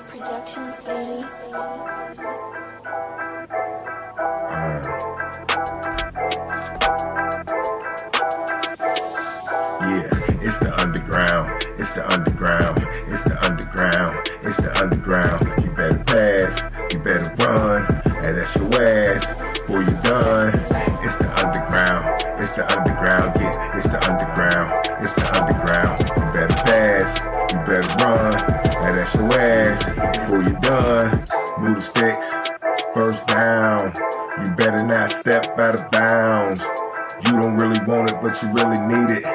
Productions, baby. Yeah, it's the underground. It's the underground. It's the underground. It's the underground. You better pass. You better run. And that's your ass before you're done. It's the underground. It's the underground. Yeah, it's the underground. It's the underground. You better pass. You better run. And that's your ass before you're done. Move the sticks. First down. You better not step out of bounds. You don't really want it, but you really need it.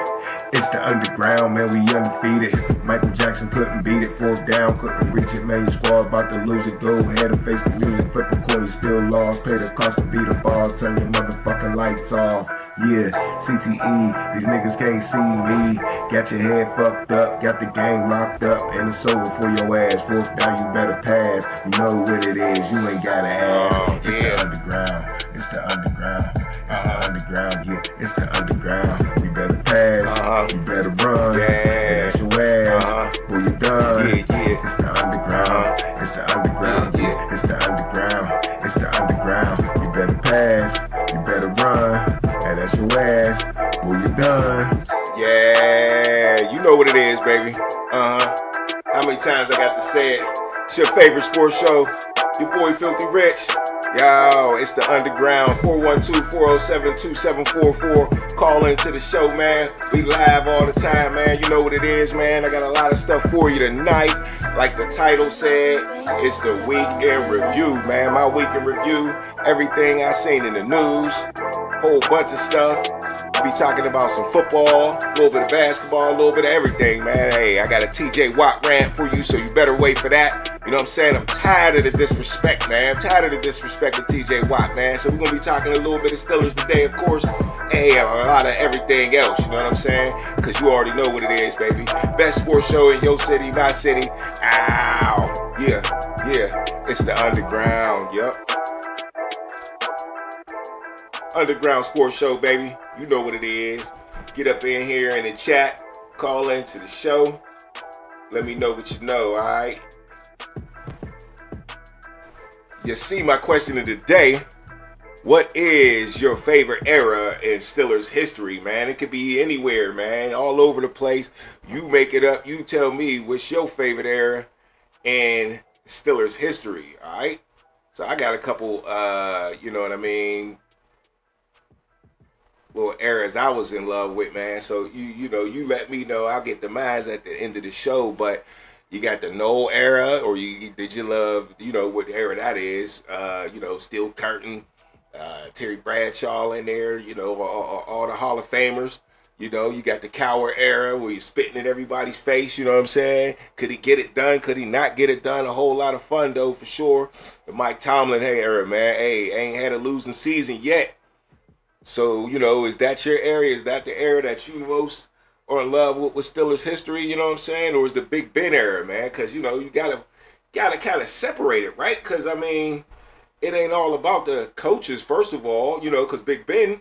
It's the underground, man, we undefeated. Michael Jackson couldn't beat it, fourth down, couldn't reach it, man, your squad about to lose it. Go ahead and face the music, flip a coin, you still lost. Pay the cost to beat the bars, turn your motherfucking lights off. Yeah, CTE, these niggas can't see me. Got your head fucked up, got the game locked up, and it's over for your ass. Fourth down, you better pass. You know what it is, you ain't gotta ask. It's the underground, it's the underground, it's the underground, yeah, it's the underground. We better pass, you better run, and that's your ass. When you're done, it's the underground, it's the underground, yeah, it's the underground, it's the underground. You better pass, you better run, and that's your ass. When you're done. Yeah, you know what it is, baby. How many times I got to say it? It's your favorite sports show. Your boy Filthy Rich. Yo, it's the underground. 412-407-2744. Call into the show, man. We live all the time, man. You know what it is, man. I got a lot of stuff for you tonight. Like the title said, it's the week in review, man. My week in review. Everything I seen in the news. Whole bunch of stuff. Be talking about some football, a little bit of basketball, a little bit of everything, man. Hey, I got a TJ Watt rant for you, so you better wait for that. You know what I'm saying? I'm tired of the disrespect, man. I'm tired of the disrespect of TJ Watt, man. So we're going to be talking a little bit of Steelers today, of course. Hey, a lot of everything else, you know what I'm saying? Because you already know what it is, baby. Best sports show in your city, my city. Ow. Yeah. It's the underground, yep. Underground Sports Show, baby. You know what it is. Get up in here in the chat. Call into the show. Let me know what you know, alright? You see my question of the day. What is your favorite era in Steelers history, man? It could be anywhere, man. All over the place. You make it up. You tell me what's your favorite era in Steelers history, alright? So I got a couple, you know what I mean, little eras I was in love with, man. So you know, you let me know. I'll get the minds at the end of the show. But you got the Noel era, or did you love, you know, what era that is? You know, Steel Curtain, Terry Bradshaw in there. You know, all the Hall of Famers. You know, you got the Cowher era where you're spitting in everybody's face. You know what I'm saying? Could he get it done? Could he not get it done? A whole lot of fun though, for sure. The Mike Tomlin era, man. Hey, ain't had a losing season yet. So, you know, is that your area? Is that the era that you most are in love with Steelers history? You know what I'm saying? Or is the Big Ben era, man? Because, you know, you gotta kind of separate it, right? Because, I mean, it ain't all about the coaches, first of all, you know, because Big Ben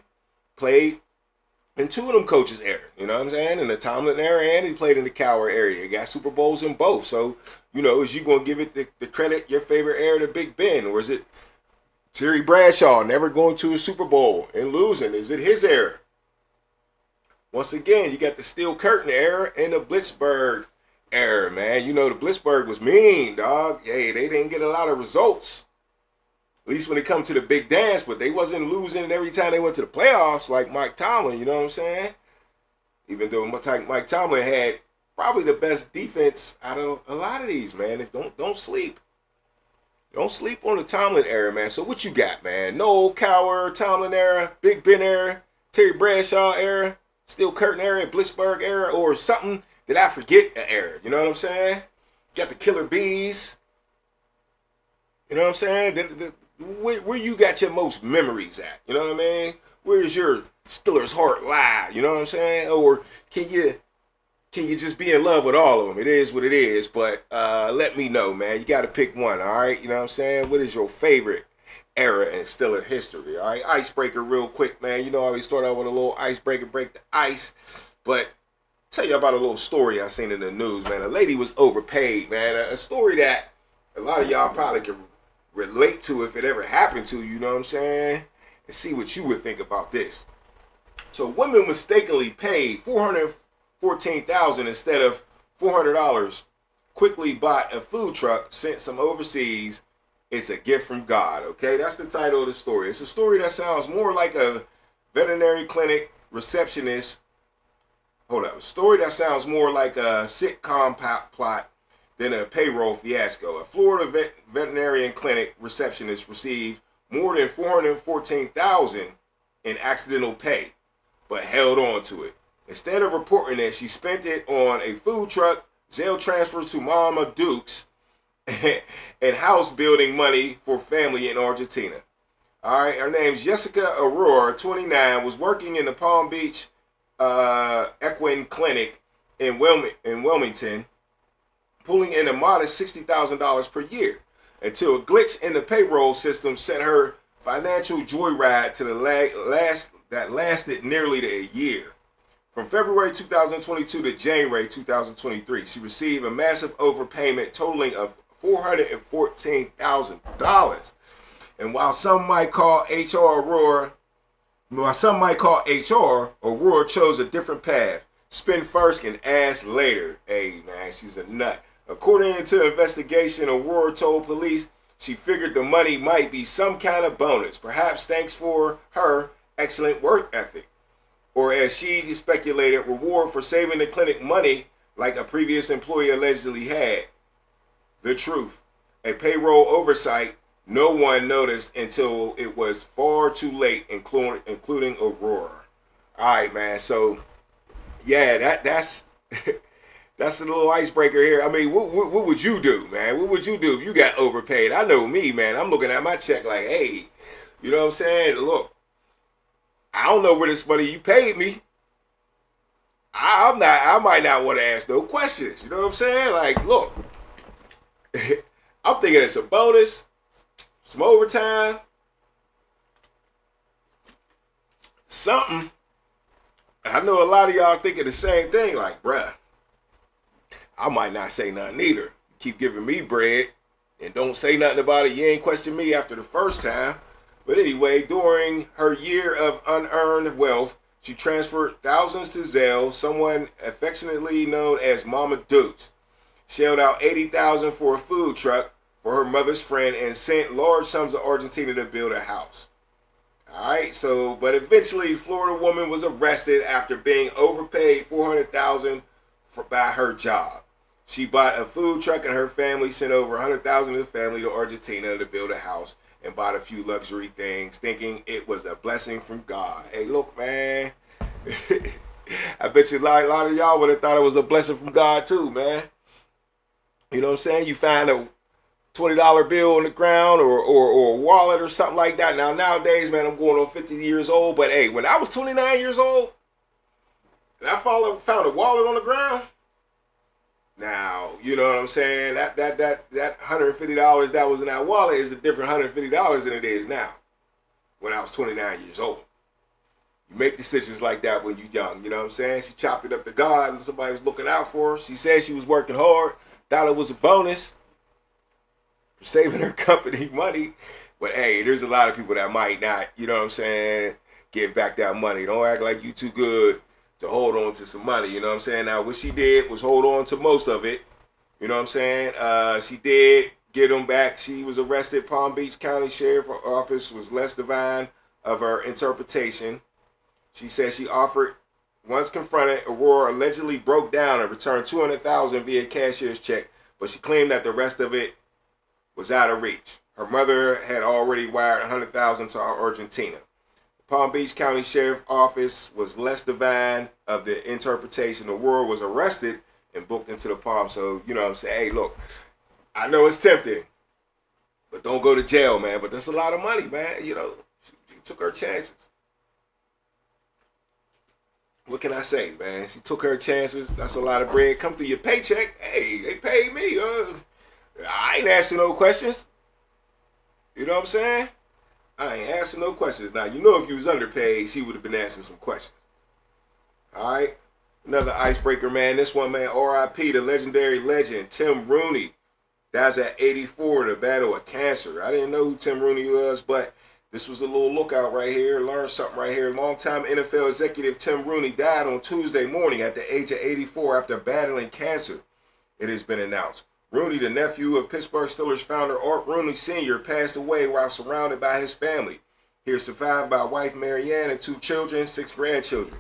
played in two of them coaches' era, you know what I'm saying? In the Tomlin era, and he played in the Cowher area. He got Super Bowls in both. So, you know, is you going to give it the credit, your favorite era, to Big Ben? Or is it Terry Bradshaw never going to a Super Bowl and losing? Is it his era? Once again, you got the Steel Curtain era and the Blitzburg era, man. You know, the Blitzburg was mean, dog. Hey, they didn't get a lot of results. At least when it come to the big dance, but they wasn't losing every time they went to the playoffs like Mike Tomlin, you know what I'm saying? Even though Mike Tomlin had probably the best defense out of a lot of these, man. Don't sleep. Don't sleep on the Tomlin era, man. So what you got, man? Noel Cowher, Tomlin era, Big Ben era, Terry Bradshaw era, Steel Curtain era, Blitzburg era, or something that I forget the era. You know what I'm saying? Got the Killer Bees. You know what I'm saying? Where you got your most memories at? You know what I mean? Where's your Steelers heart lie? You know what I'm saying? Or can you just be in love with all of them? It is what it is, but let me know, man. You got to pick one, all right? You know what I'm saying? What is your favorite era in Steelers history, all right? Icebreaker real quick, man. You know, I always start out with a little icebreaker, break the ice. But tell you about a little story I seen in the news, man. A lady was overpaid, man. A story that a lot of y'all probably can relate to if it ever happened to you, you know what I'm saying? And see what you would think about this. So women mistakenly paid $414,000 instead of $400, quickly bought a food truck, sent some overseas. It's a gift from God, okay? That's the title of the story. It's a story that sounds more like a veterinary clinic receptionist. Hold up. A story that sounds more like a sitcom plot than a payroll fiasco. A Florida veterinarian clinic receptionist received more than $414,000 in accidental pay, but held on to it. Instead of reporting it, she spent it on a food truck, Zelle transfer to Mama Dukes, and house building money for family in Argentina. All right, her name's Jessica Aurora, 29, was working in the Palm Beach equine clinic in Wilmington, pulling in a modest $60,000 per year until a glitch in the payroll system sent her financial joyride to that lasted nearly a year. From February 2022 to January 2023, she received a massive overpayment totaling of $414,000. And while some might call Aurora chose a different path. Spend first and ask later. Hey, man, she's a nut. According to investigation, Aurora told police she figured the money might be some kind of bonus, perhaps thanks for her excellent work ethic. Or as she speculated, reward for saving the clinic money like a previous employee allegedly had. The truth. A payroll oversight no one noticed until it was far too late, including Aurora. All right, man. So, yeah, that's that's a little icebreaker here. I mean, what would you do, man? What would you do if you got overpaid? I know me, man. I'm looking at my check like, hey, you know what I'm saying? Look, I don't know where this money you paid me. I might not want to ask no questions. You know what I'm saying? Like, look, I'm thinking it's a bonus, some overtime, something. I know a lot of y'all thinking the same thing. Like, bruh, I might not say nothing either. You keep giving me bread and don't say nothing about it. You ain't question me after the first time. But anyway, during her year of unearned wealth, she transferred thousands to Zelle, someone affectionately known as Mama Dukes. Shelled out $80,000 for a food truck for her mother's friend and sent large sums to Argentina to build a house. All right, so, but eventually, Florida woman was arrested after being overpaid $400,000 by her job. She bought a food truck and her family sent over $100,000 to the family to Argentina to build a house and bought a few luxury things, thinking it was a blessing from God. Hey, look, man. I bet you a lot of y'all would have thought it was a blessing from God too, man. You know what I'm saying? You find a $20 bill on the ground or a wallet or something like that. Now, nowadays, man, I'm going on 50 years old. But, hey, when I was 29 years old and I found a wallet on the ground, now, you know what I'm saying? That $150 that was in that wallet is a different $150 than it is now when I was 29 years old. You make decisions like that when you're young, you know what I'm saying? She chopped it up to God and somebody was looking out for her. She said she was working hard, thought it was a bonus for saving her company money. But, hey, there's a lot of people that might not, you know what I'm saying, give back that money. Don't act like you too good to hold on to some money, you know what I'm saying? Now, what she did was hold on to most of it, you know what I'm saying? She did get them back. She was arrested. Palm Beach County Sheriff Office was less divine of her interpretation. She said she offered, once confronted, Aurora allegedly broke down and returned $200,000 via cashier's check, but she claimed that the rest of it was out of reach. Her mother had already wired $100,000 to Argentina. Palm Beach County Sheriff Office was less divine of the interpretation. Aurora was arrested and booked into the Palm. So, you know what I'm saying? Hey, look, I know it's tempting, but don't go to jail, man. But that's a lot of money, man. You know, she took her chances. What can I say, man? She took her chances. That's a lot of bread. Come through your paycheck. Hey, they paid me. I ain't asking no questions. You know what I'm saying? I ain't asking no questions. Now, you know if you was underpaid, she would have been asking some questions. All right? Another icebreaker, man. This one, man, R.I.P. the legendary legend, Tim Rooney. Dies at 84 in a battle with cancer. I didn't know who Tim Rooney was, but this was a little lookout right here. Learn something right here. Longtime NFL executive Tim Rooney died on Tuesday morning at the age of 84 after battling cancer, it has been announced. Rooney, the nephew of Pittsburgh Steelers founder Art Rooney Sr., passed away while surrounded by his family. He is survived by wife Marianne and 2 children, 6 grandchildren.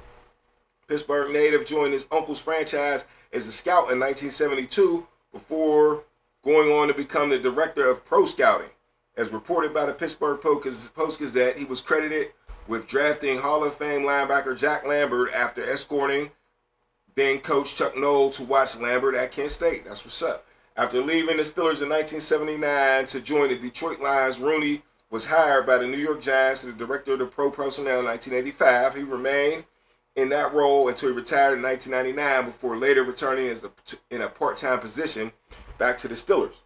Pittsburgh native joined his uncle's franchise as a scout in 1972 before going on to become the director of pro scouting. As reported by the Pittsburgh Post-Gazette, he was credited with drafting Hall of Fame linebacker Jack Lambert after escorting then coach Chuck Noll to watch Lambert at Kent State. That's what's up. After leaving the Steelers in 1979 to join the Detroit Lions, Rooney was hired by the New York Giants as the director of the pro personnel in 1985. He remained in that role until he retired in 1999 before later returning in a part-time position back to the Steelers.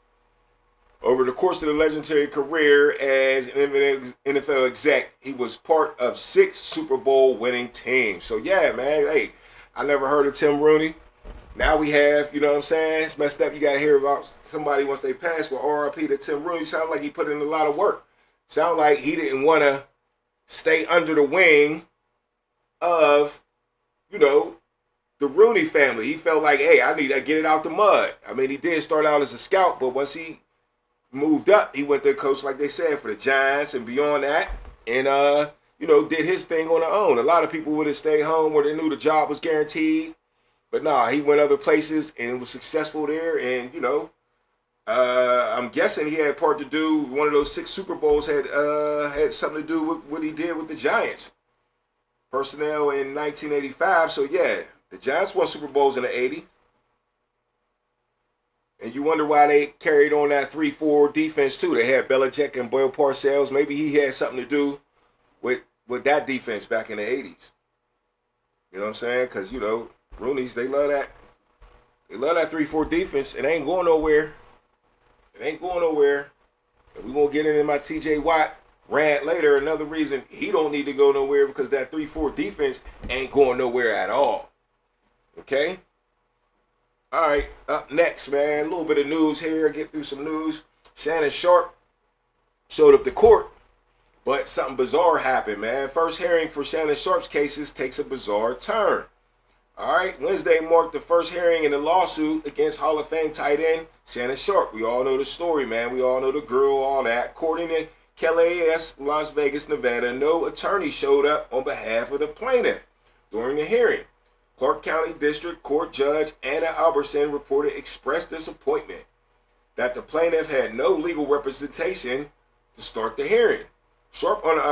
Over the course of the legendary career as an NFL exec, he was part of 6 Super Bowl winning teams. So yeah, man, hey, I never heard of Tim Rooney. Now we have, you know what I'm saying? It's messed up. You got to hear about somebody once they pass with RIP to Tim Rooney. Sounds like he put in a lot of work. Sound like he didn't want to stay under the wing of, you know, the Rooney family. He felt like, hey, I need to get it out the mud. I mean, he did start out as a scout, but once he moved up, he went to coach, like they said, for the Giants and beyond that, and you know, did his thing on his own. A lot of people would have stayed home where they knew the job was guaranteed, but nah, he went other places and was successful there. And you know, I'm guessing he had part to do. One of those 6 Super Bowls had something to do with what he did with the Giants personnel in 1985. So yeah, the Giants won Super Bowls in the '80s. And you wonder why they carried on that 3-4 defense too. They had Belichick and Bill Parcells. Maybe he had something to do with that defense back in the 80s. You know what I'm saying? Because, you know, Rooney's, they love that 3-4 defense. It ain't going nowhere. It ain't going nowhere. And we're going to get into my TJ Watt rant later. Another reason he don't need to go nowhere, because that 3-4 defense ain't going nowhere at all. Okay? All right, up next, man, a little bit of news here. Get through some news. Shannon Sharpe showed up to court, but something bizarre happened, man. First hearing for Shannon Sharpe's cases takes a bizarre turn. All right, Wednesday marked the first hearing in the lawsuit against Hall of Fame tight end Shannon Sharpe. We all know the story, man. We all know the girl, all that. According to KLAS Las Vegas, Nevada, no attorney showed up on behalf of the plaintiff during the hearing. Clark County District Court Judge Anna Albertson reported expressed disappointment that the plaintiff had no legal representation to start the hearing. Sharpe, on the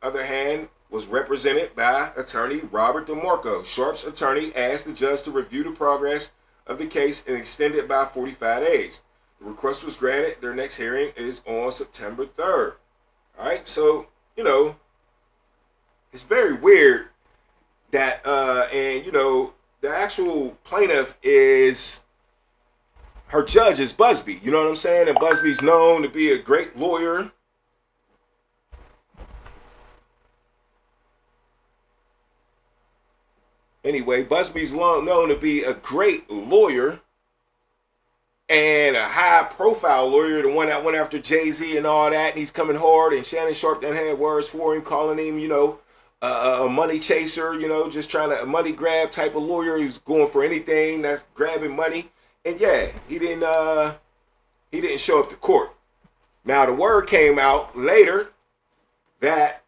other hand, was represented by attorney Robert DeMarco. Sharpe's attorney asked the judge to review the progress of the case and extend it by 45 days. The request was granted. Their next hearing is on September 3rd. All right, so, you know, it's very weird that, and, you know, the actual plaintiff is, her judge is Busby. You know what I'm saying? And Busby's known to be a great lawyer. Anyway, Busby's known to be a great lawyer and a high-profile lawyer, the one that went after Jay-Z and all that, and he's coming hard, and Shannon Sharpe then had words for him, calling him, you know, a money chaser, you know, just trying to, a money grab type of lawyer who's going for anything that's grabbing money. And yeah, he didn't show up to court. Now, the word came out later that,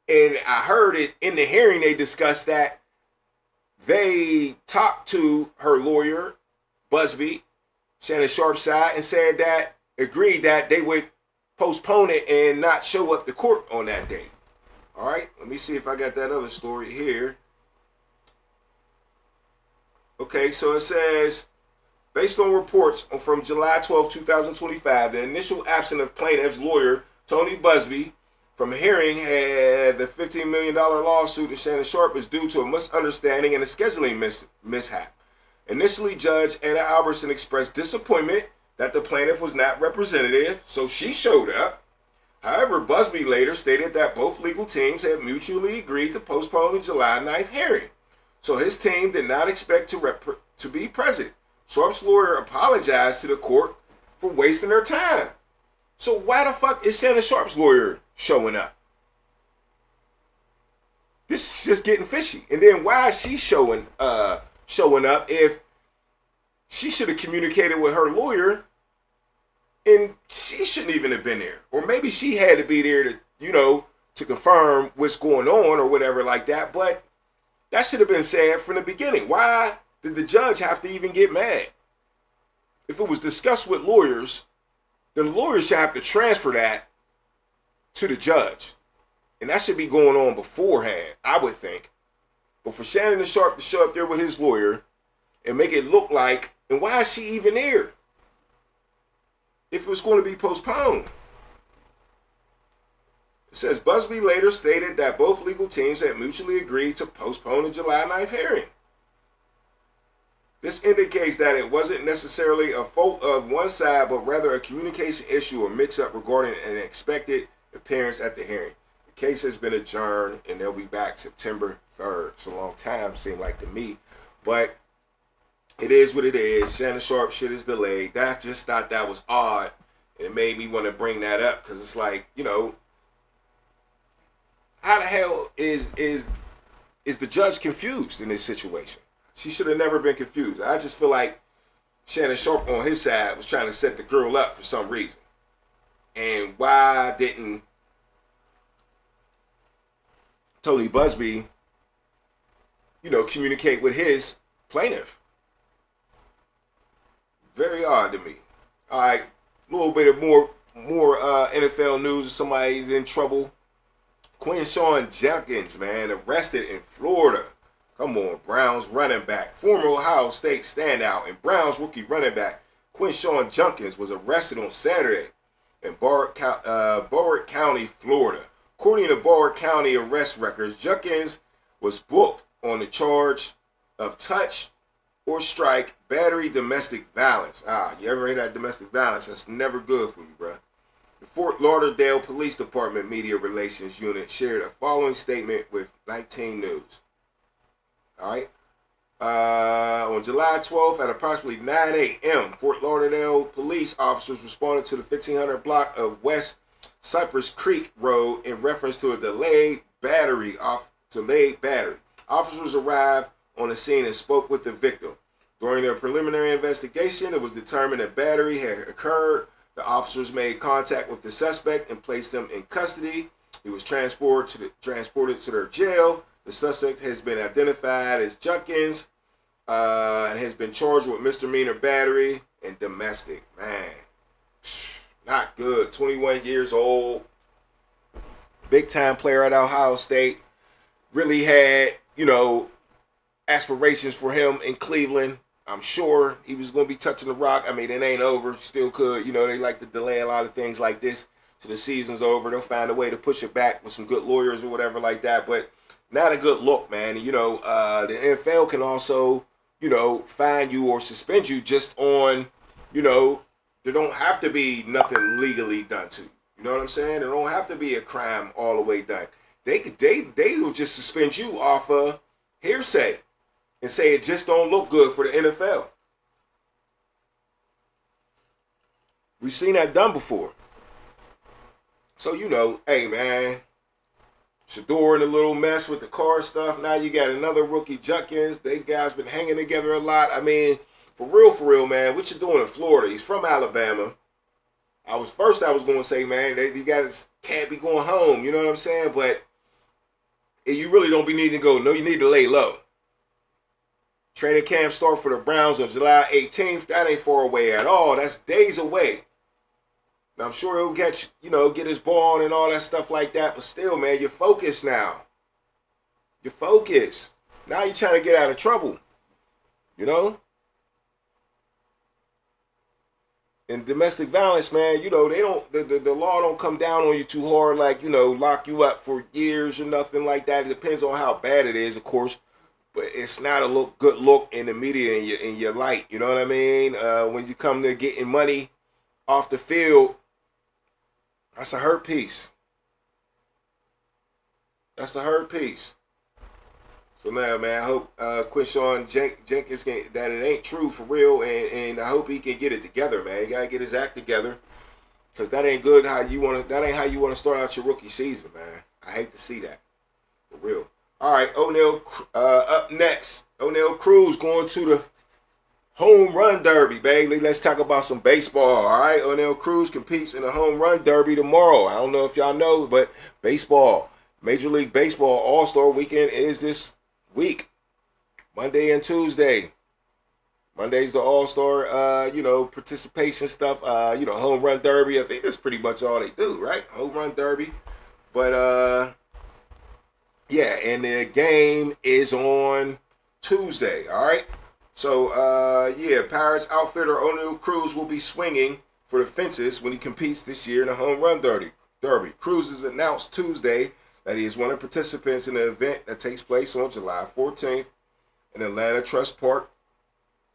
and I heard it in the hearing, they discussed that they talked to her lawyer, Busby, Shannon Sharpe's side, and said that, agreed that they would postpone it and not show up to court on that day. All right, let me see if I got that other story here. Okay, so it says, based on reports from July 12, 2025, the initial absence of plaintiff's lawyer, Tony Busby, from hearing had the $15 million lawsuit to Shannon Sharpe is due to a misunderstanding and a scheduling mishap. Initially, Judge Anna Albertson expressed disappointment that the plaintiff was not representative, so she showed up. However, Busby later stated that both legal teams had mutually agreed to postpone the July 9th hearing, so his team did not expect to be present. Sharp's lawyer apologized to the court for wasting their time. So why the fuck is Shannon Sharp's lawyer showing up? This is just getting fishy. And then why is she showing up if she should have communicated with her lawyer and she shouldn't even have been there? Or maybe she had to be there to, to confirm what's going on or whatever like that. But that should have been said from the beginning. Why did the judge have to even get mad? If it was discussed with lawyers, then the lawyers should have to transfer that to the judge. And that should be going on beforehand, I would think. But for Shannon Sharp to show up there with his lawyer and make it look like, and why is she even there if it was going to be postponed? It says Busby later stated that both legal teams had mutually agreed to postpone the July 9th hearing. This indicates that it wasn't necessarily a fault of one side, but rather a communication issue or mix-up regarding an expected appearance at the hearing. The case has been adjourned, and they'll be back September 3rd. It's a long time, seemed like to me. But it is what it is. Shannon Sharp shit is delayed. I just thought that was odd, and it made me want to bring that up, because it's like, how the hell is the judge confused in this situation? She should have never been confused. I just feel like Shannon Sharp on his side was trying to set the girl up for some reason. And why didn't Tony Busby, communicate with his plaintiff? Very odd to me. All right, a little bit of more NFL news. Somebody's in trouble. Quinshon Judkins, man, arrested in Florida. Come on, Browns running back, former Ohio State standout, and Browns rookie running back Quinshon Judkins was arrested on Saturday in Broward County, Florida. According to Broward County arrest records, Judkins was booked on the charge of touch or strike, battery, domestic violence. You ever heard that domestic violence? That's never good for you, bro. The Fort Lauderdale Police Department Media Relations Unit shared a following statement with 19 News. All right. On July 12th at approximately 9 a.m., Fort Lauderdale police officers responded to the 1500 block of West Cypress Creek Road in reference to a delayed battery. Officers arrived on the scene and spoke with the victim. During their preliminary investigation, it was determined that battery had occurred. The officers made contact with the suspect and placed him in custody. He was transported to their jail. The suspect has been identified as Judkins and has been charged with misdemeanor battery and domestic. Man, not good. 21 years old. Big time player at Ohio State. Really had, aspirations for him in Cleveland. I'm sure he was going to be touching the rock. I mean, it ain't over. Still could. They like to delay a lot of things like this till the season's over. They'll find a way to push it back with some good lawyers or whatever like that. But not a good look, man. The NFL can also, fine you or suspend you just on, there don't have to be nothing legally done to you. You know what I'm saying? There don't have to be a crime all the way done. They will just suspend you off of hearsay and say it just don't look good for the NFL. We've seen that done before. So, hey, man, Shador in a little mess with the car stuff. Now you got another rookie, Judkins. They guys been hanging together a lot. I mean, for real, man, what you doing in Florida? He's from Alabama. I was going to say, man, you guys can't be going home. You know what I'm saying? But you really don't be needing to go. No, you need to lay low. Training camp start for the Browns on July 18th. That ain't far away at all. That's days away. Now, I'm sure he'll get his ball on and all that stuff like that. But still, man, you're focused now. You're focused. Now you're trying to get out of trouble. And domestic violence, man, they don't, the law don't come down on you too hard, like, lock you up for years or nothing like that. It depends on how bad it is, of course. But it's not a good look in the media in your light. You know what I mean? When you come to getting money off the field, that's a hurt piece. That's a hurt piece. So now, man, I hope Quinshawn Jenkins that it ain't true for real, and I hope he can get it together, man. He gotta get his act together, cause that ain't good. That ain't how you want to start out your rookie season, man. I hate to see that, for real. All right, O'Neal up next. O'Neal Cruz going to the home run derby, baby. Let's talk about some baseball. All right, O'Neal Cruz competes in the home run derby tomorrow. I don't know if y'all know, but baseball, Major League Baseball All-Star Weekend is this week, Monday and Tuesday. Monday's the All-Star, participation stuff. Home run derby. I think that's pretty much all they do, right? Home run derby. But yeah, and the game is on Tuesday. All right. So Pirates outfitter O'Neal Cruz will be swinging for the fences when he competes this year in the home run derby. Cruz has announced Tuesday that he is one of the participants in the event that takes place on July 14th in Atlanta Trust Park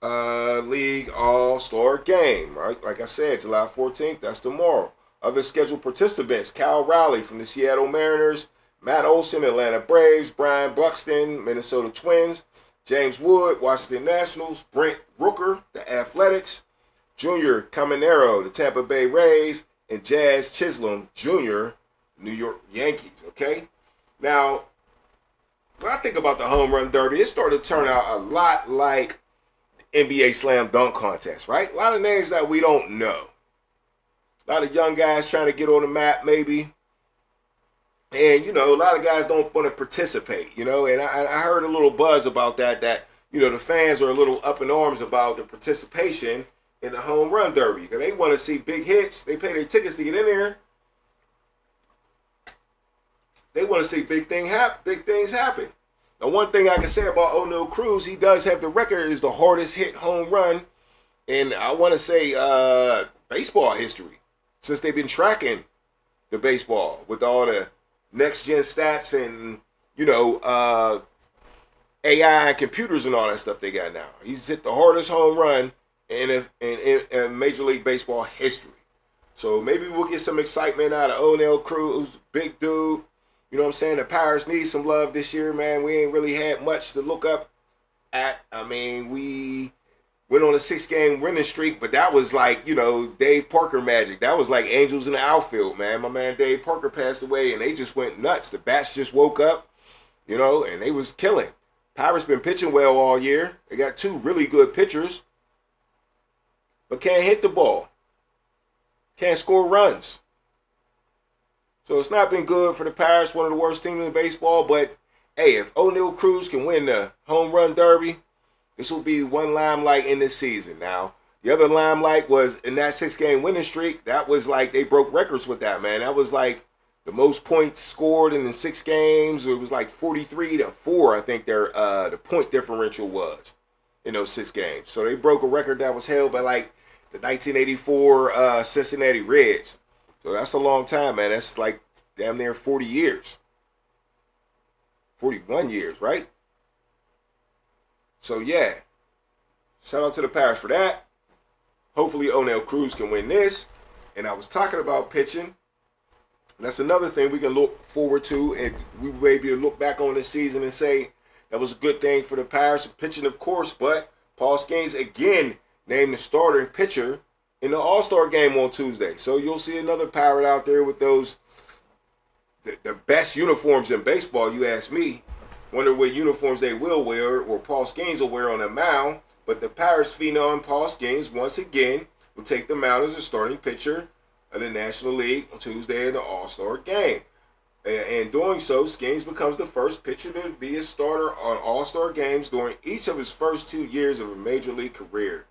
League All-Star Game, right? Like I said, July 14th, that's tomorrow. Other scheduled participants, Cal Raleigh from the Seattle Mariners, Matt Olson, Atlanta Braves, Brian Buxton, Minnesota Twins, James Wood, Washington Nationals, Brent Rooker, the Athletics, Junior Caminero, the Tampa Bay Rays, and Jazz Chisholm Jr., New York Yankees, okay? Now, when I think about the home run derby, it started to turn out a lot like NBA slam dunk contest, right? A lot of names that we don't know. A lot of young guys trying to get on the map, maybe. And, a lot of guys don't want to participate, and I heard a little buzz about that, the fans are a little up in arms about the participation in the home run derby. Because they want to see big hits. They pay their tickets to get in there. They want to see big things happen. Now, one thing I can say about O'Neal Cruz, he does have the record as the hardest hit home run in, I want to say, baseball history. Since they've been tracking the baseball with all the next-gen stats and, AI and computers and all that stuff they got now. He's hit the hardest home run in Major League Baseball history. So maybe we'll get some excitement out of O'Neal Cruz, big dude. You know what I'm saying? The Pirates need some love this year, man. We ain't really had much to look up at. I mean, we went on a 6-game winning streak, but that was like, Dave Parker magic. That was like angels in the outfield, man. My man Dave Parker passed away, and they just went nuts. The bats just woke up, and they was killing. Pirates been pitching well all year. They got 2 really good pitchers, but can't hit the ball. Can't score runs. So it's not been good for the Pirates, one of the worst teams in baseball. But, hey, if O'Neal Cruz can win the home run derby, this will be one limelight in this season. Now, the other limelight was in that 6-game winning streak. That was like they broke records with that, man. That was like the most points scored in the 6 games. It was like 43-4, I think the point differential was in those 6 games. So they broke a record that was held by like the 1984 Cincinnati Reds. So that's a long time, man. That's like damn near 40 years. 41 years, right? So, yeah. Shout out to the Pirates for that. Hopefully, O'Neal Cruz can win this. And I was talking about pitching. That's another thing we can look forward to. And we may be able to look back on this season and say that was a good thing for the Pirates. Pitching, of course, but Paul Skeens again named the starting pitcher in the All-Star game on Tuesday. So you'll see another Pirate out there with those, the best uniforms in baseball, you ask me. Wonder what uniforms they will wear or Paul Skeens will wear on the mound. But the Pirates phenom Paul Skeens, once again, will take the mound as a starting pitcher of the National League on Tuesday in the All-Star game. And doing so, Skeens becomes the first pitcher to be a starter on All-Star games during each of his first 2 years of a Major League career.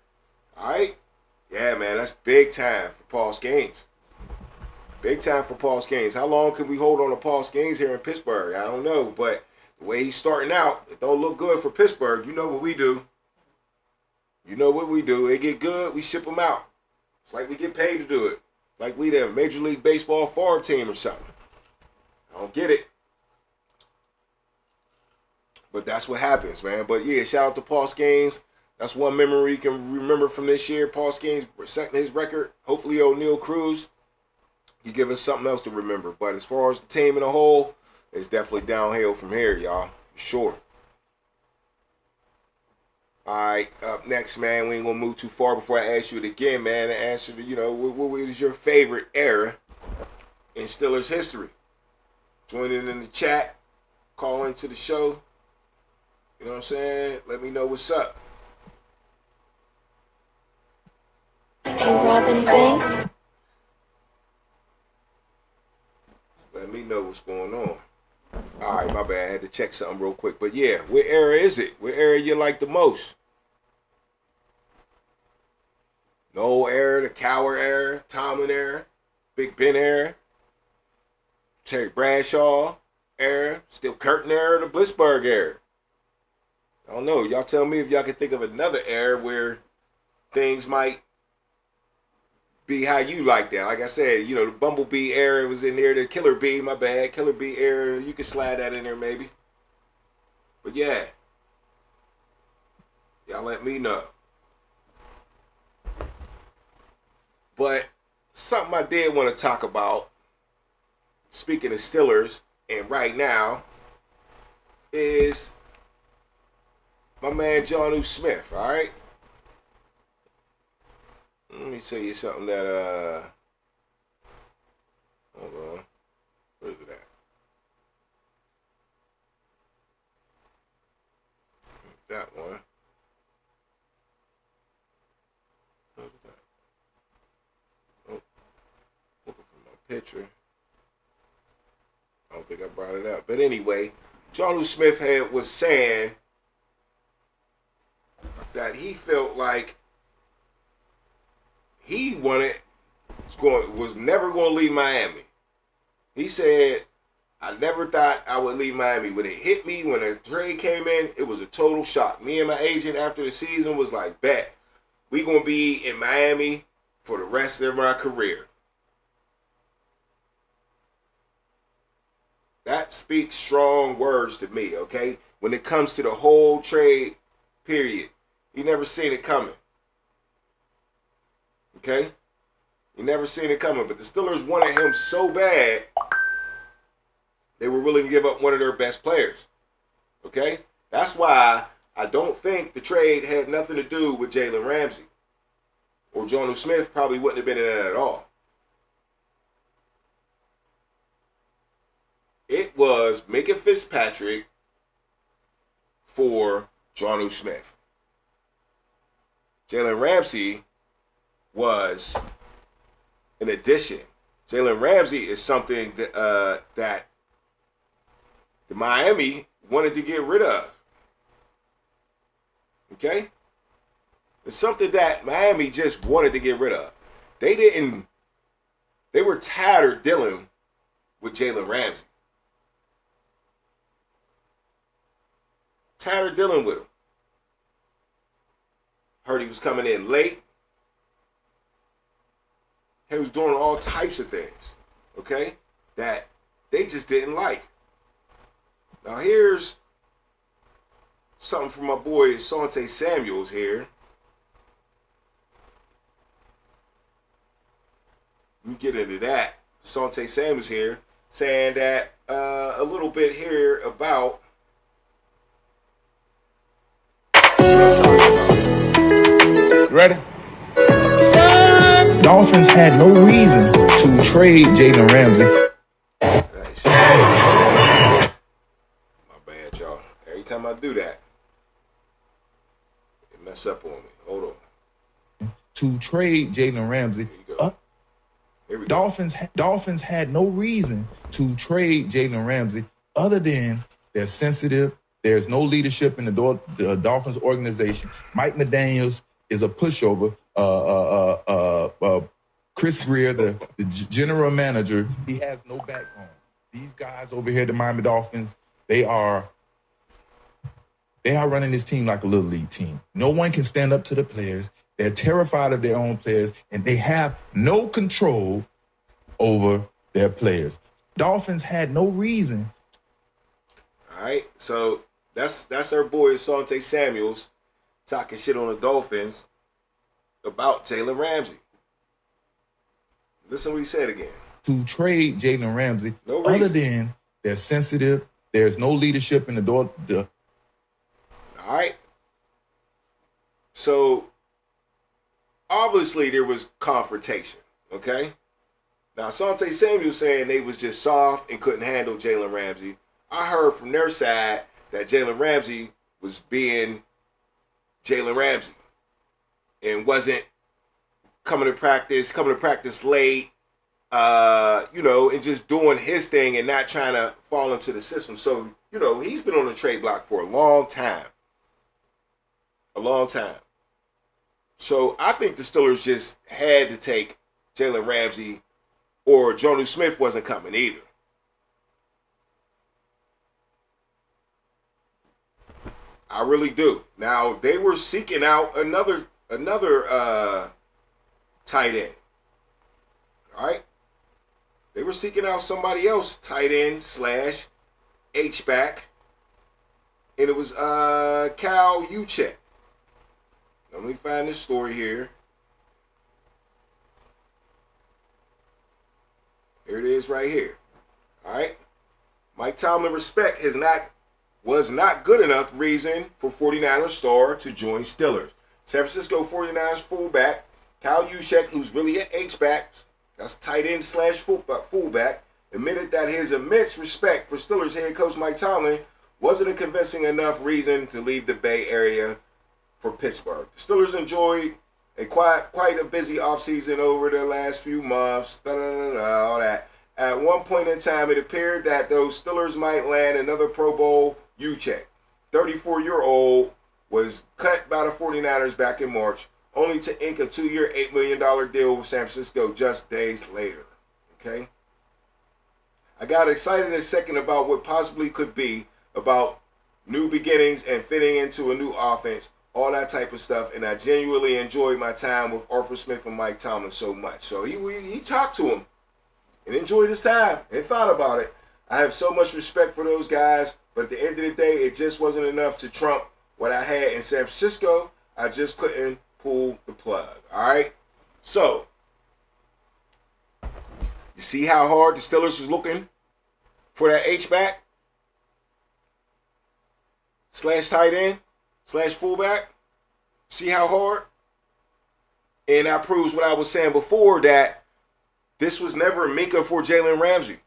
All right? Yeah, man, that's big time for Paul Skeens. Big time for Paul Skeens. How long can we hold on to Paul Skeens here in Pittsburgh? I don't know, but the way he's starting out, it don't look good for Pittsburgh. You know what we do. You know what we do. They get good, we ship them out. It's like we get paid to do it. Like we the Major League Baseball farm team or something. I don't get it. But that's what happens, man. But yeah, shout out to Paul Skeens. That's one memory you can remember from this year. Paul Skeens setting his record. Hopefully O'Neal Cruz, you give us something else to remember. But as far as the team in a whole, it's definitely downhill from here, y'all. For sure. All right, up next, man. We ain't gonna move too far before I ask you it again, man. To answer, what is your favorite era in Steelers history? Join in the chat, call into the show. You know what I'm saying? Let me know what's up. Hey, Robin Banks. Let me know what's going on. All right, my bad. I had to check something real quick. But yeah, what era is it? What era you like the most? Noel era, the Cowher era, Tomlin era, Big Ben era, Terry Bradshaw era, Steel Curtain era, the Blitzburg era. I don't know. Y'all tell me if y'all can think of another era where things might be how you like that. Like I said, the Bumblebee era was in there. The Killer Bee, my bad. Killer Bee era, you can slide that in there maybe. But yeah. Y'all let me know. But something I did want to talk about, speaking of Steelers, and right now, is my man Jonnu Smith, all right? Let me tell you something that, hold on. Where's it at? That one. Where's that? Oh, looking for my picture. I don't think I brought it up. But anyway, Jonnu Smith was saying that he felt like he was never going to leave Miami. He said, I never thought I would leave Miami. When it hit me, when the trade came in, it was a total shock. Me and my agent after the season was like, bet, we going to be in Miami for the rest of my career. That speaks strong words to me, okay? When it comes to the whole trade period, you never seen it coming. Okay? You never seen it coming. But the Steelers wanted him so bad, they were willing to give up one of their best players. Okay? That's why I don't think the trade had nothing to do with Jalen Ramsey. Or Jonnu Smith probably wouldn't have been in it at all. It was Minkah Fitzpatrick for Jonnu Smith. Jalen Ramsey was an addition. Jalen Ramsey is something that the Miami wanted to get rid of. Okay? It's something that Miami just wanted to get rid of. They were tired of dealing with Jalen Ramsey. Tired of dealing with him. Heard he was coming in late. He was doing all types of things, okay, that they just didn't like. Now here's something from my boy Asante Samuels here. Let me get into that. Asante Samuels here saying that a little bit here about. Ready? Dolphins had no reason to trade Jalen Ramsey. My bad, y'all. Every time I do that, it mess up on me. Hold on. To trade Jalen Ramsey. Here you go. Here we go. Dolphins had no reason to trade Jalen Ramsey other than they're sensitive. There's no leadership in the Dolphins organization. Mike McDaniels is a pushover. Chris Greer, the general manager, he has no backbone. These guys over here at the Miami Dolphins, they are running this team like a little league team. No one can stand up to the players. They're terrified of their own players, and they have no control over their players. Dolphins had no reason. All right, so that's our boy Asante Samuels talking shit on the Dolphins about Jalen Ramsey. Listen what he said again. To trade Jalen Ramsey, no other than they're sensitive. There's no leadership in the door. All right. So obviously there was confrontation, okay? Now, Asante Samuel saying they was just soft and couldn't handle Jalen Ramsey. I heard from their side that Jalen Ramsey was being Jalen Ramsey and wasn't coming to practice late, and just doing his thing and not trying to fall into the system. So, he's been on the trade block for a long time. So I think the Steelers just had to take Jalen Ramsey, or Jonnu Smith wasn't coming either. I really do. Now, they were seeking out another tight end. All right? They were seeking out somebody else, tight end / H-back. And it was Kyle Juszczyk. Let me find this story here. Here it is right here. All right. Mike Tomlin respect was not good enough reason for 49ers star to join Steelers. San Francisco 49ers fullback Kyle Juszczyk, who's really an H-back, that's tight end / fullback, admitted that his immense respect for Steelers head coach Mike Tomlin wasn't a convincing enough reason to leave the Bay Area for Pittsburgh. The Steelers enjoyed quite a busy offseason over the last few months, all that. At one point in time, it appeared that those Steelers might land another Pro Bowl Juszczyk. 34-year-old was cut by the 49ers back in March, only to ink a 2-year, $8 million deal with San Francisco just days later. Okay? I got excited in a second about what possibly could be about new beginnings and fitting into a new offense, all that type of stuff, and I genuinely enjoyed my time with Arthur Smith and Mike Tomlin so much. So he talked to him and enjoyed his time and thought about it. I have so much respect for those guys, but at the end of the day, it just wasn't enough to trump what I had in San Francisco. I just couldn't pull the plug. All right? So, you see how hard the Steelers was looking for that H-back / tight end / fullback? See how hard? And that proves what I was saying before, that this was never Minka for Jalen Ramsey.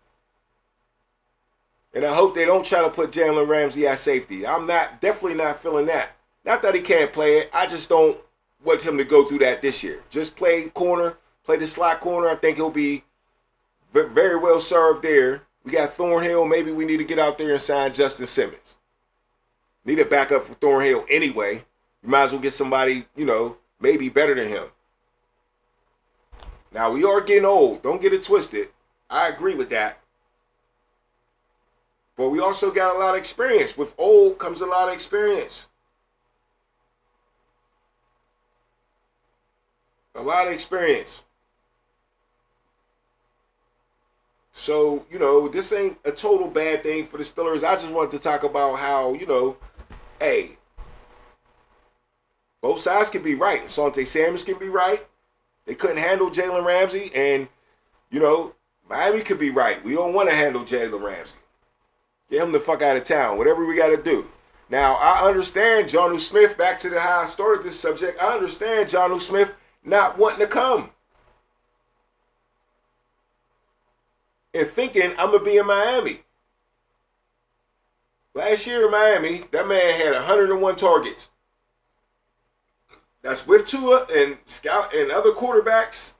And I hope they don't try to put Jalen Ramsey at safety. I'm definitely not feeling that. Not that he can't play it. I just don't want him to go through that this year. Just play corner, play the slot corner. I think he'll be very well served there. We got Thornhill. Maybe we need to get out there and sign Justin Simmons. Need a backup for Thornhill anyway. You might as well get somebody, maybe better than him. Now, we are getting old. Don't get it twisted. I agree with that. But we also got a lot of experience. With old comes a lot of experience. A lot of experience. So, this ain't a total bad thing for the Steelers. I just wanted to talk about how, hey, both sides can be right. Asante Samuel can be right. They couldn't handle Jalen Ramsey. And, Miami could be right. We don't want to handle Jalen Ramsey. Get him the fuck out of town. Whatever we got to do. Now, I understand Jonnu Smith, back to how I started this subject. I understand Jonnu Smith not wanting to come. And thinking, I'm going to be in Miami. Last year in Miami, that man had 101 targets. That's with Tua and Scout and other quarterbacks.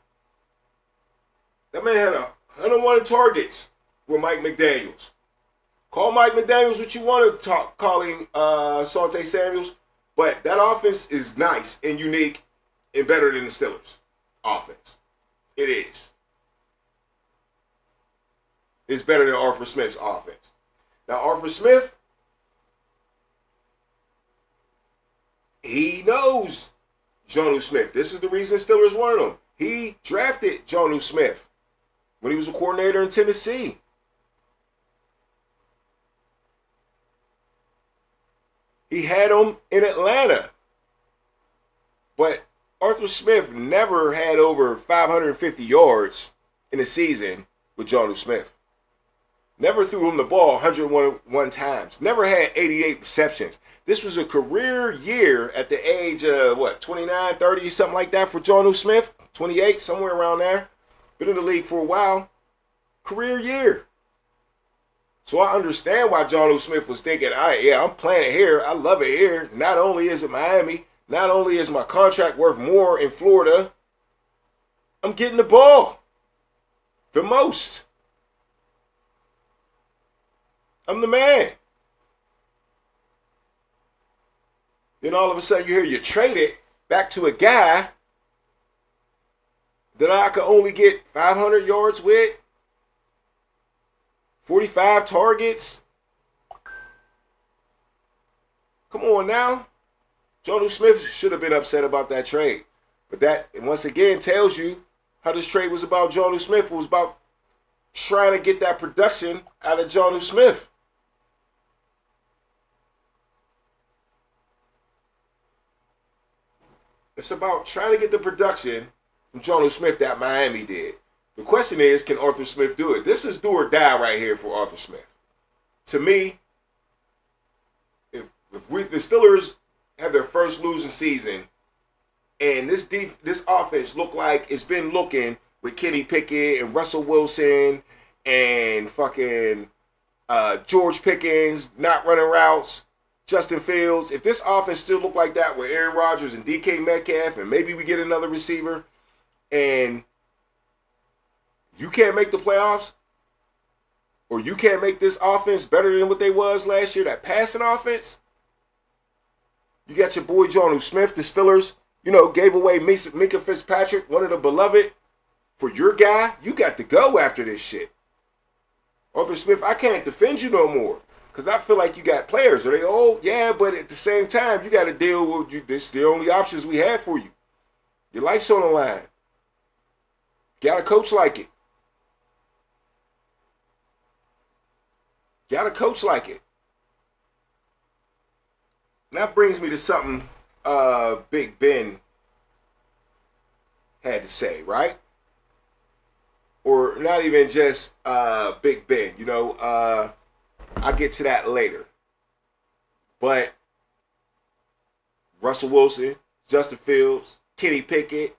That man had 101 targets with Mike McDaniels. Call Mike McDaniels what you want to call him, Asante Samuels, but that offense is nice and unique and better than the Steelers' offense. It is. It's better than Arthur Smith's offense. Now, Arthur Smith, he knows Jonnu Smith. This is the reason Steelers wanted him. He drafted Jonnu Smith when he was a coordinator in Tennessee. He had him in Atlanta. But Arthur Smith never had over 550 yards in a season with Jonnu Smith. Never threw him the ball 101 times. Never had 88 receptions. This was a career year at the age of, 29, 30, something like that for Jonnu Smith. 28, somewhere around there. Been in the league for a while. Career year. So I understand why Jonnu Smith was thinking, all right, yeah, I'm playing it here. I love it here. Not only is it Miami, not only is my contract worth more in Florida, I'm getting the ball the most. I'm the man. Then all of a sudden you hear you're traded back to a guy that I could only get 500 yards with, 45 targets. Come on now. Jonnu Smith should have been upset about that trade. But that, once again, tells you how this trade was about Jonnu Smith. It was about trying to get that production out of Jonnu Smith. It's about trying to get the production from Jonnu Smith that Miami did. The question is, can Arthur Smith do it? This is do or die right here for Arthur Smith. To me, if the Steelers have their first losing season, and this offense look like it's been looking with Kenny Pickett and Russell Wilson and fucking George Pickens not running routes, Justin Fields. If this offense still look like that with Aaron Rodgers and DK Metcalf, and maybe we get another receiver, and you can't make the playoffs, or you can't make this offense better than what they was last year, that passing offense, you got your boy Jonnu Smith. The Steelers, gave away Minkah Fitzpatrick, one of the beloved, for your guy. You got to go after this shit. Arthur Smith, I can't defend you no more because I feel like you got players. Are they old? Yeah, but at the same time, you got to deal with you. This is the only options we have for you. Your life's on the line. Got a coach like it. Got a coach like it. And that brings me to something Big Ben had to say, right? Or not even just Big Ben, I'll get to that later. But Russell Wilson, Justin Fields, Kenny Pickett,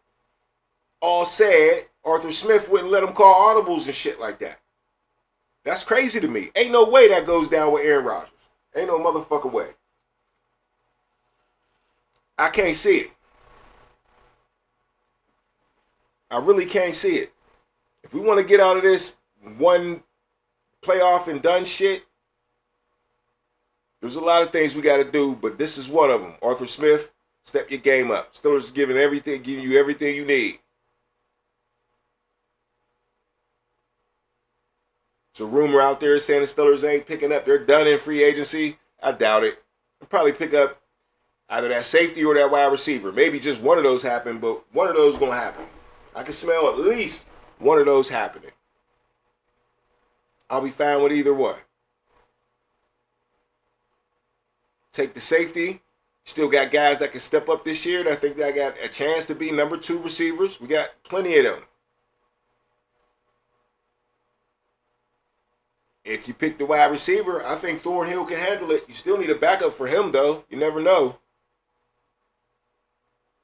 all said Arthur Smith wouldn't let him call audibles and shit like that. That's crazy to me. Ain't no way that goes down with Aaron Rodgers. Ain't no motherfucking way. I can't see it. I really can't see it. If we want to get out of this one playoff and done shit, there's a lot of things we got to do, but this is one of them. Arthur Smith, step your game up. Steelers giving you everything you need. There's a rumor out there saying the Steelers ain't picking up. They're done in free agency. I doubt it. They'll probably pick up either that safety or that wide receiver. Maybe just one of those happen, but one of those is going to happen. I can smell at least one of those happening. I'll be fine with either one. Take the safety. Still got guys that can step up this year that I think that got a chance to be number 2 receivers. We got plenty of them. If you pick the wide receiver, I think Thornhill can handle it. You still need a backup for him, though. You never know.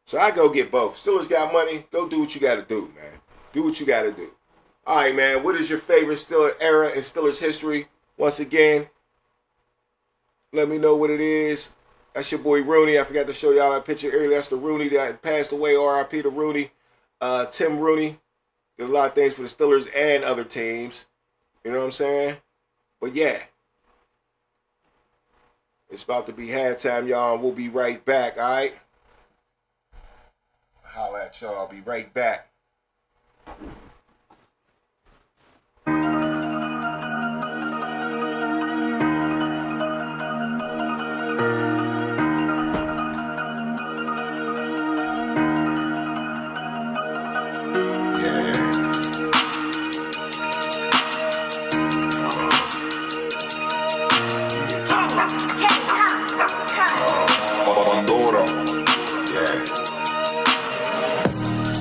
So I go get both. Steelers got money. Go do what you got to do, man. Do what you got to do. All right, man. What is your favorite Steelers era in Steelers history? Once again, let me know what it is. That's your boy Rooney. I forgot to show y'all that picture earlier. That's the Rooney that passed away. R.I.P. to Rooney. Tim Rooney did a lot of things for the Steelers and other teams. You know what I'm saying? But yeah, it's about to be halftime, y'all. We'll be right back, all right? Holla at y'all. I'll be right back.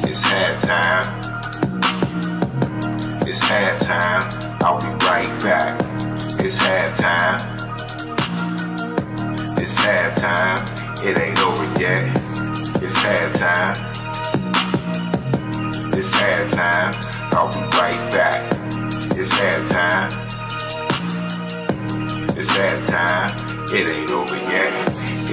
It's halftime. it ain't over yet. It's halftime. It's halftime. I'll be right back. It's halftime. It's halftime. It ain't over yet.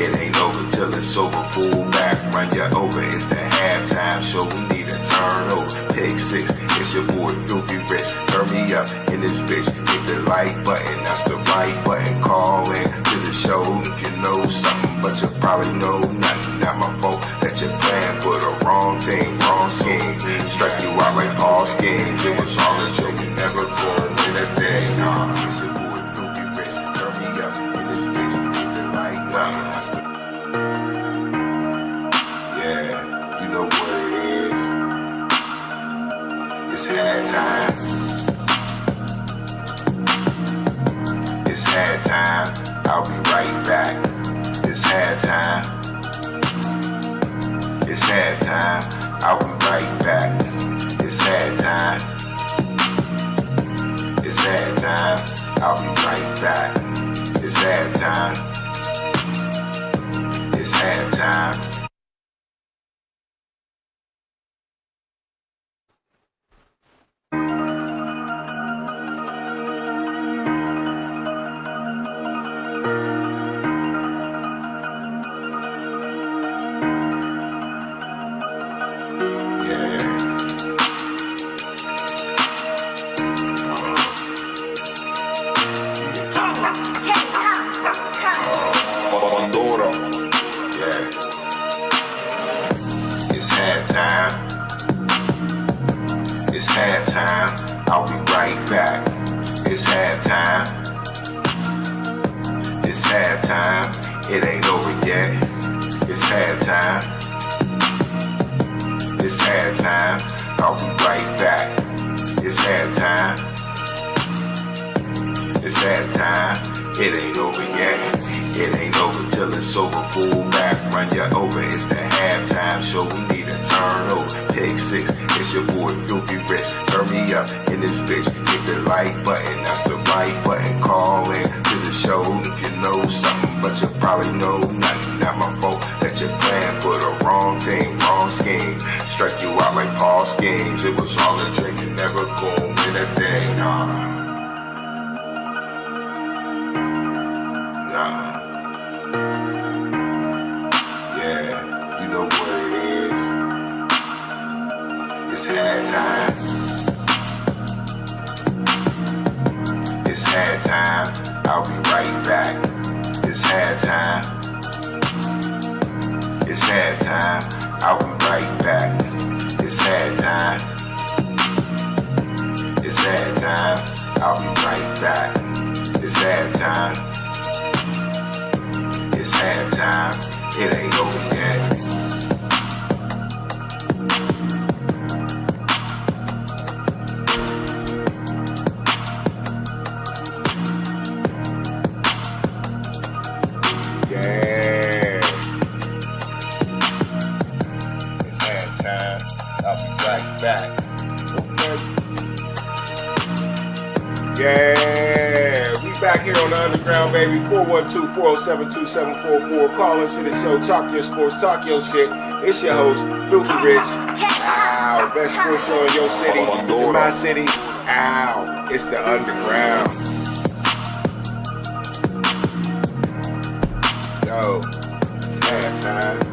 It ain't over till it's over. Pull back, run you over. It's the halftime show. We need a turnover. Pick 6. It's your boy Filthy Rich. Turn me up in this bitch. Hit the like button. That's the right button. Call in to the show if you know something, but you probably know nothing. Not my fault that you're playing for the wrong team, wrong scheme. Strike you out like all schemes. It was all a joke. You never told me that thing. It's your boy Filthy Rich. Turn me up in this bitch. Hit the like button. That's the you know what it is. It's halftime. It's halftime. I'll be right back. It's halftime. It's halftime. I'll be right back. It's halftime. It's halftime. I'll be right back. It's halftime. It's halftime. It's halftime. It's halftime. I'll be right back. It's halftime. It's halftime. It ain't over yet. It's halftime. It's halftime. I'll be right back. It's halftime. It's halftime. It ain't over yet. It ain't over till it's over. Pull back, run you over. It's the halftime show. We need a turnover. Pick 6. It's your boy Filthy Rich. Turn me up in this bitch. Hit the like button. That's the right button. Call in to the show if you know something, but you probably know nothing. Not my fault that you're playing for the wrong team, wrong scheme. Strike you out like Paul schemes. It was all a drink and never gon' win a thing. Nah. You know what it is. It's halftime. It's halftime. I'll be right back. It's halftime. It's halftime. I'll be right back. It's halftime. It's halftime. I'll be right back. It's halftime. It's halftime. It ain't over yet. Yeah. It's halftime. I'll be right back. Okay. Yeah. We back here on the Underground, baby. 412-407-2744. Call into the show. Talk your sports. Talk your shit. It's your host, Filthy Rich. Ow. Best sports show in your city. In my city. Ow. It's the Underground. Yo. It's halftime.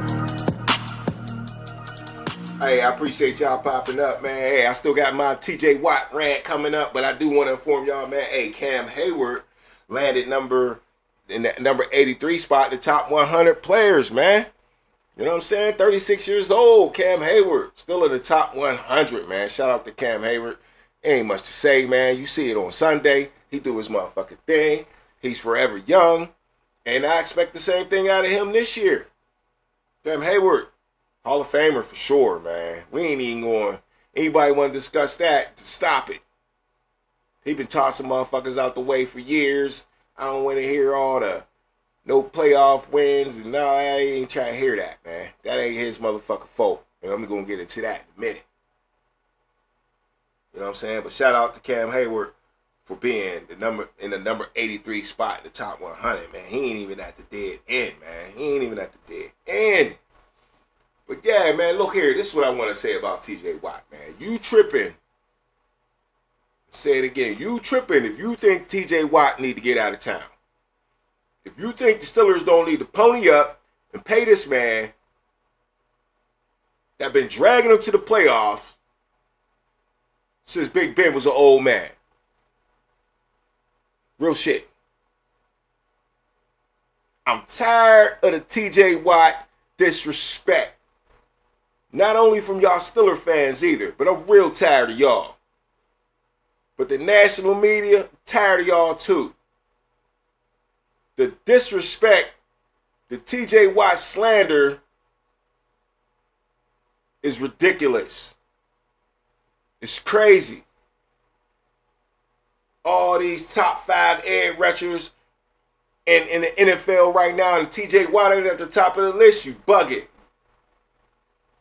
Hey, I appreciate y'all popping up, man. Hey, I still got my TJ Watt rant coming up, but I do want to inform y'all, man. Hey, Cam Hayward landed in that number 83 spot, the top 100 players, man. You know what I'm saying? 36 years old, Cam Hayward, still in the top 100, man. Shout out to Cam Hayward. Ain't much to say, man. You see it on Sunday. He do his motherfucking thing. He's forever young, and I expect the same thing out of him this year. Cam Hayward. Hall of Famer for sure, man. We ain't even going. Anybody want to discuss that? Stop it. He been tossing motherfuckers out the way for years. I don't want to hear all the no playoff wins. And no, I ain't trying to hear that, man. That ain't his motherfucking fault. And I'm going to get into that in a minute. You know what I'm saying? But shout out to Cam Hayward for being in the number 83 spot in the top 100, man. He ain't even at the dead end, man. He ain't even at the dead end. But yeah, man, look here. This is what I want to say about TJ Watt, man. You tripping. Say it again. You tripping if you think TJ Watt need to get out of town. If you think the Steelers don't need to pony up and pay this man that been dragging him to the playoffs since Big Ben was an old man. Real shit. I'm tired of the TJ Watt disrespect. Not only from y'all Steeler fans either, but I'm real tired of y'all. But the national media, tired of y'all too. The disrespect, the TJ Watt slander is ridiculous. It's crazy. All these top 5 edge rushers in the NFL right now, and TJ Watt ain't at the top of the list, you bugging.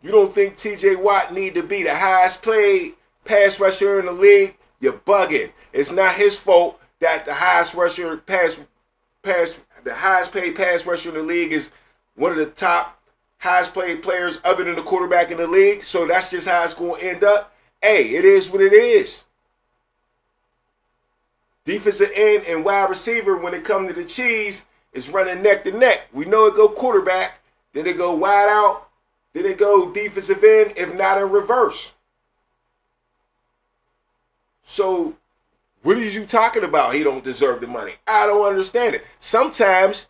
You don't think TJ Watt need to be the highest paid pass rusher in the league? You're bugging. It's not his fault that the highest paid pass rusher in the league is one of the top highest paid players other than the quarterback in the league. So that's just how it's going to end up. Hey, it is what it is. Defensive end and wide receiver, when it comes to the cheese, is running neck to neck. We know it go quarterback, then it go wide out, then it go defensive end, if not in reverse. So what is you talking about? He don't deserve the money. I don't understand it. Sometimes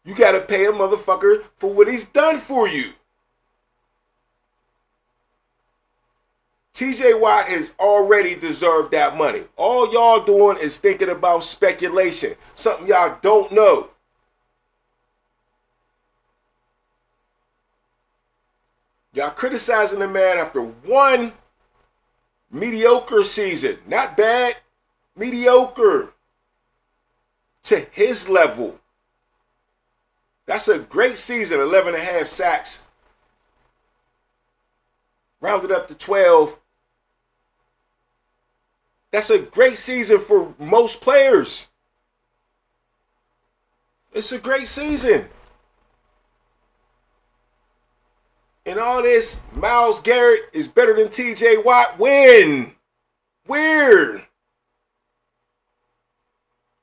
you got to pay a motherfucker for what he's done for you. TJ Watt has already deserved that money. All y'all doing is thinking about speculation. Something y'all don't know. Y'all criticizing the man after one mediocre season. Not bad. Mediocre. To his level. That's a great season. 11.5 sacks. Rounded up to 12. That's a great season for most players. It's a great season. And all this, Myles Garrett is better than TJ Watt. When? Where?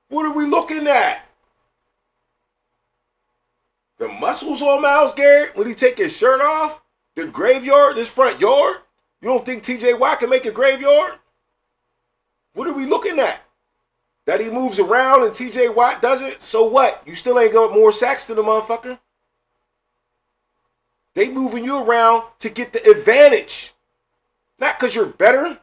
What are we looking at? The muscles on Myles Garrett when he take his shirt off? The graveyard, this front yard? You don't think TJ Watt can make a graveyard? What are we looking at? That he moves around and TJ Watt doesn't? So what? You still ain't got more sacks than the motherfucker? They moving you around to get the advantage. Not because you're better.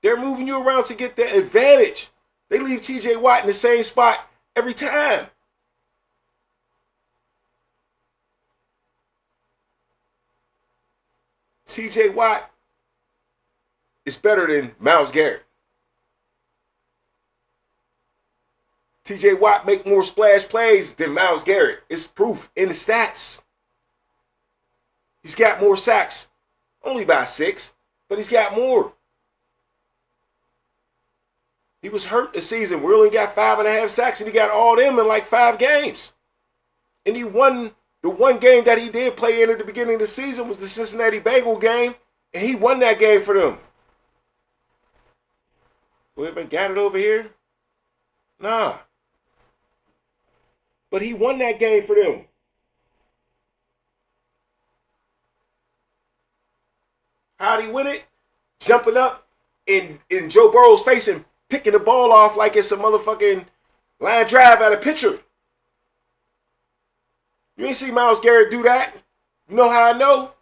They're moving you around to get the advantage. They leave TJ Watt in the same spot every time. TJ Watt is better than Myles Garrett. TJ Watt make more splash plays than Myles Garrett. It's proof in the stats. He's got more sacks. Only by 6, but he's got more. He was hurt this season. We only got 5.5 sacks, and he got all them in like 5 games. And he won. The one game that he did play in at the beginning of the season was the Cincinnati Bengals game, and he won that game for them. Whoever got it over here? Nah. But he won that game for them. How'd he win it? Jumping up in Joe Burrow's face and picking the ball off like it's a motherfucking line drive at a pitcher. You ain't see Myles Garrett do that? You know how I know?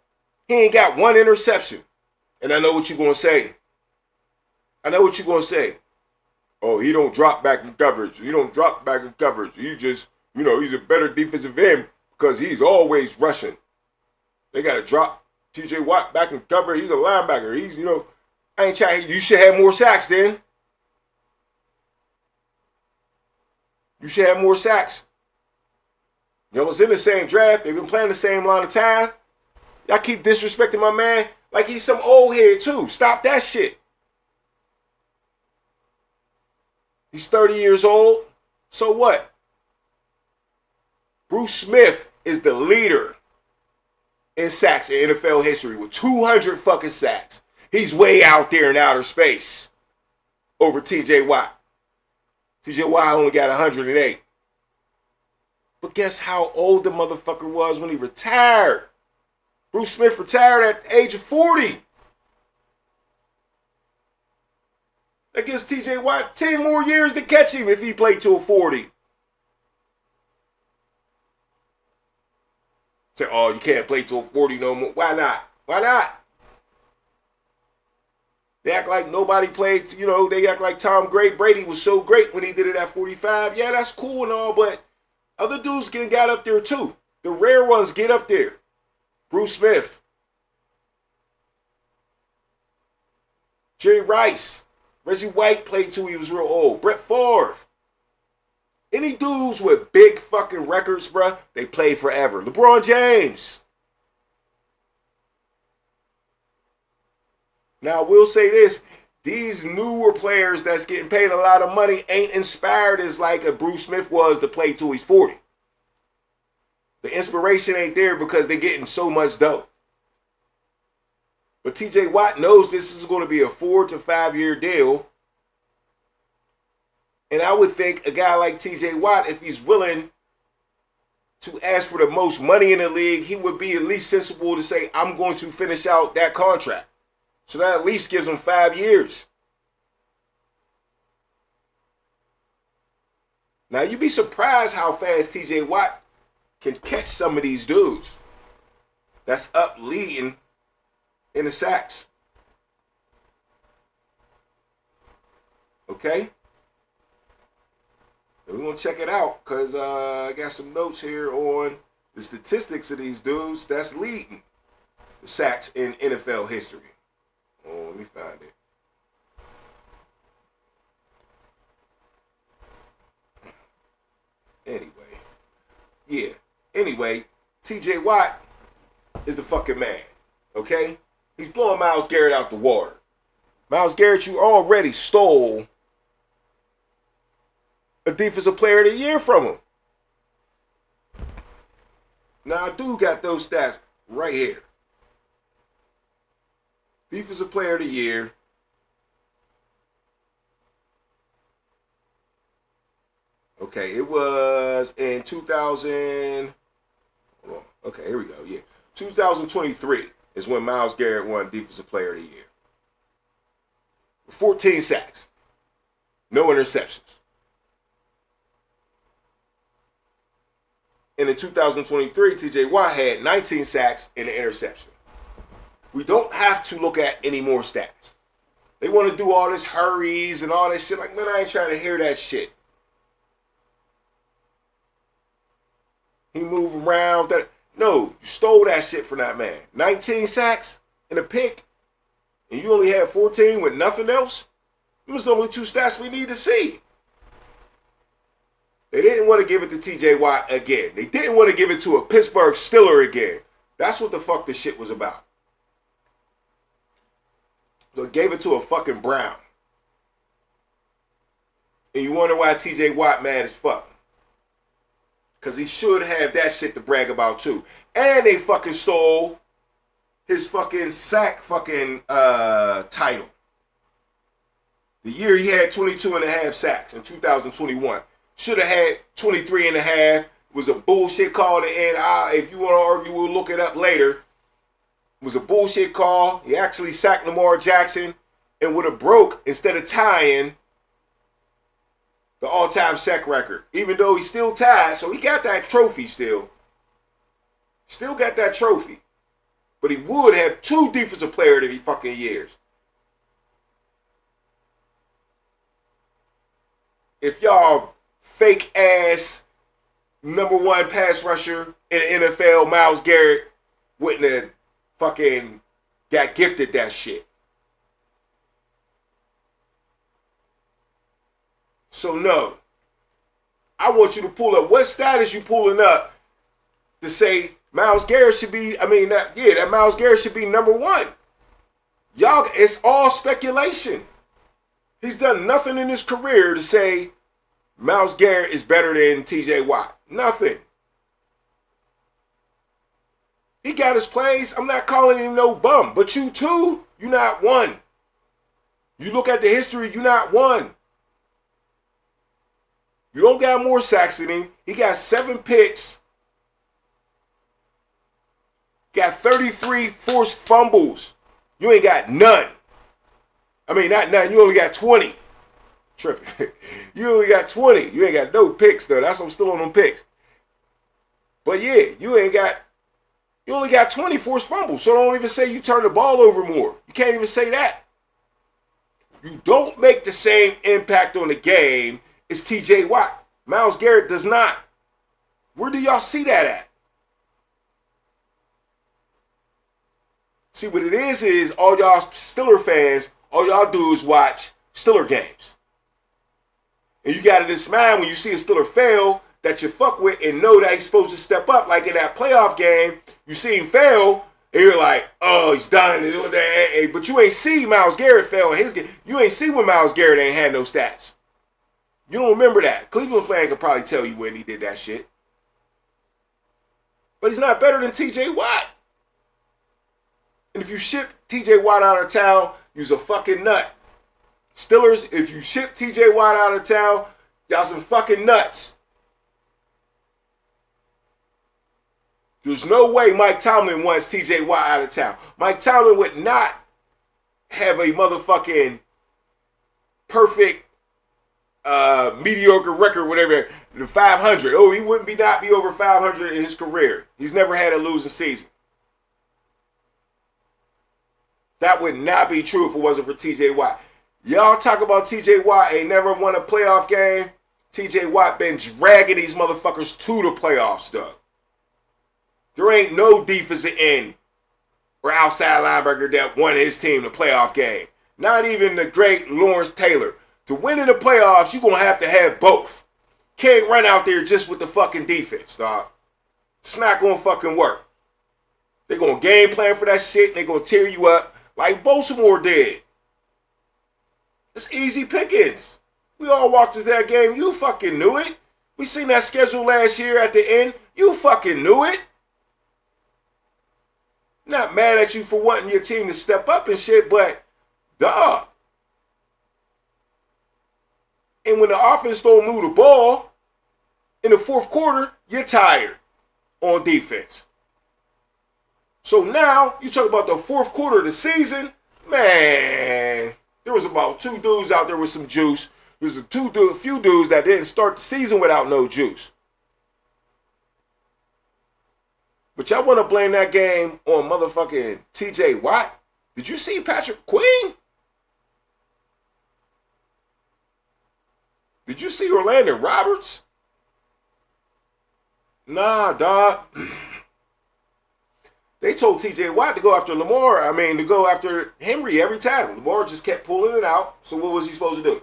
He ain't got one interception. And I know what you're going to say. I know what you're going to say. Oh, he don't drop back in coverage. He don't drop back in coverage. He just, he's a better defensive end because he's always rushing. They got to drop TJ Watt back in cover. He's a linebacker. He's, I ain't trying. You should have more sacks then. You should have more sacks. Y'all was in the same draft. They've been playing the same line of time. Y'all keep disrespecting my man. Like he's some old head too. Stop that shit. He's 30 years old. So what? Bruce Smith is the leader in sacks in NFL history with 200 fucking sacks. He's way out there in outer space over TJ Watt. TJ Watt only got 108. But guess how old the motherfucker was when he retired? Bruce Smith retired at the age of 40. That gives TJ Watt 10 more years to catch him if he played till 40. Say, oh, you can't play till 40 no more. Why not? Why not? They act like nobody played, they act like Tom Brady was so great when he did it at 45. Yeah, that's cool and all, but other dudes got up there too. The rare ones get up there. Bruce Smith. Jerry Rice. Reggie White played till he was real old. Brett Favre. Any dudes with big fucking records, bruh, they play forever. LeBron James. Now, I will say this. These newer players that's getting paid a lot of money ain't inspired as like a Bruce Smith was to play till he's 40. The inspiration ain't there because they're getting so much dough. But TJ Watt knows this is going to be a 4 to 5 year deal. And I would think a guy like TJ Watt, if he's willing to ask for the most money in the league, he would be at least sensible to say, I'm going to finish out that contract. So that at least gives him 5 years. Now, you'd be surprised how fast TJ Watt can catch some of these dudes that's up leading in the sacks. Okay? And we're going to check it out because I got some notes here on the statistics of these dudes that's leading the sacks in NFL history. Oh, let me find it. Anyway, TJ Watt is the fucking man, okay? He's blowing Myles Garrett out the water. Myles Garrett, you already stole a Defensive Player of the Year from him. Now, I do got those stats right here. Defensive Player of the Year. Okay, it was in 2000. Hold on. Okay, here we go. Yeah. 2023 is when Myles Garrett won Defensive Player of the Year. 14 sacks. No interceptions. And in 2023, TJ Watt had 19 sacks and an interception. We don't have to look at any more stats. They want to do all this hurries and all that shit. Like, man, I ain't trying to hear that shit. He moved around. No, you stole that shit from that man. 19 sacks and a pick, and you only had 14 with nothing else? Them was the only two stats we need to see. They didn't want to give it to TJ Watt again. They didn't want to give it to a Pittsburgh Steeler again. That's what the fuck this shit was about. So they gave it to a fucking Brown. And you wonder why TJ Watt mad as fuck. Because he should have that shit to brag about too. And they fucking stole his fucking sack fucking title. The year he had 22 and a half sacks in 2021. Should have had 23 and a half. It was a bullshit call to end. If you want to argue, we'll look it up later. It was a bullshit call. He actually sacked Lamar Jackson and would have broke, instead of tying, the all-time sack record. Even though he still tied, so he got that trophy still. Still got that trophy. But he would have 2 Defensive Player of the fucking years. If y'all fake ass #1 pass rusher in the NFL, Myles Garrett, wouldn't have fucking got gifted that shit. So no. I want you to pull up. What stat is you pulling up to say Myles Garrett should be, that Myles Garrett should be #1? Y'all, it's all speculation. He's done nothing in his career to say Myles Garrett is better than TJ Watt. Nothing. He got his plays. I'm not calling him no bum. But you too, you're not one. You look at the history, you're not one. You don't got more sacks than him. He got 7 picks. Got 33 forced fumbles. You ain't got none. I mean, not none. You only got 20. Tripping. You only got 20. You ain't got no picks, though. That's why I'm still on them picks. But yeah, you only got 20 forced fumbles. So don't even say you turn the ball over more. You can't even say that. You don't make the same impact on the game as TJ Watt. Myles Garrett does not. Where do y'all see that at? See, what it is all y'all Steeler fans, all y'all do is watch Steeler games. And you got it in this mind when you see a Steeler fail that you fuck with and know that he's supposed to step up. Like in that playoff game, you see him fail, and you're like, oh, he's done. But you ain't see Myles Garrett fail in his game. You ain't see when Myles Garrett ain't had no stats. You don't remember that. Cleveland fan could probably tell you when he did that shit. But he's not better than TJ Watt. And if you ship TJ Watt out of town, you's a fucking nut. Steelers, if you ship TJ Watt out of town, y'all some fucking nuts. There's no way Mike Tomlin wants TJ Watt out of town. Mike Tomlin would not have a motherfucking perfect mediocre record, whatever, the 500. Oh, he wouldn't not be over 500 in his career. He's never had a losing season. That would not be true if it wasn't for TJ Watt. Y'all talk about TJ Watt ain't never won a playoff game. TJ Watt been dragging these motherfuckers to the playoffs, though. There ain't no defensive end or outside linebacker that won his team the playoff game. Not even the great Lawrence Taylor. To win in the playoffs, you're going to have both. Can't run out there just with the fucking defense, dog. It's not going to fucking work. They're going to game plan for that shit and they're going to tear you up like Baltimore did. It's easy pickings. We all walked into that game. You fucking knew it. We seen that schedule last year at the end. You fucking knew it. Not mad at you for wanting your team to step up and shit, but dog. And when the offense don't move the ball in the fourth quarter, you're tired on defense. So now you talk about the fourth quarter of the season, man. There was about 2 dudes out there with some juice. There's a few dudes that didn't start the season without no juice. But y'all want to blame that game on motherfucking TJ Watt? Did you see Patrick Queen? Did you see Orlando Roberts? Nah, dog. They told TJ Watt to go after Lamar. To go after Henry every time. Lamar just kept pulling it out. So what was he supposed to do?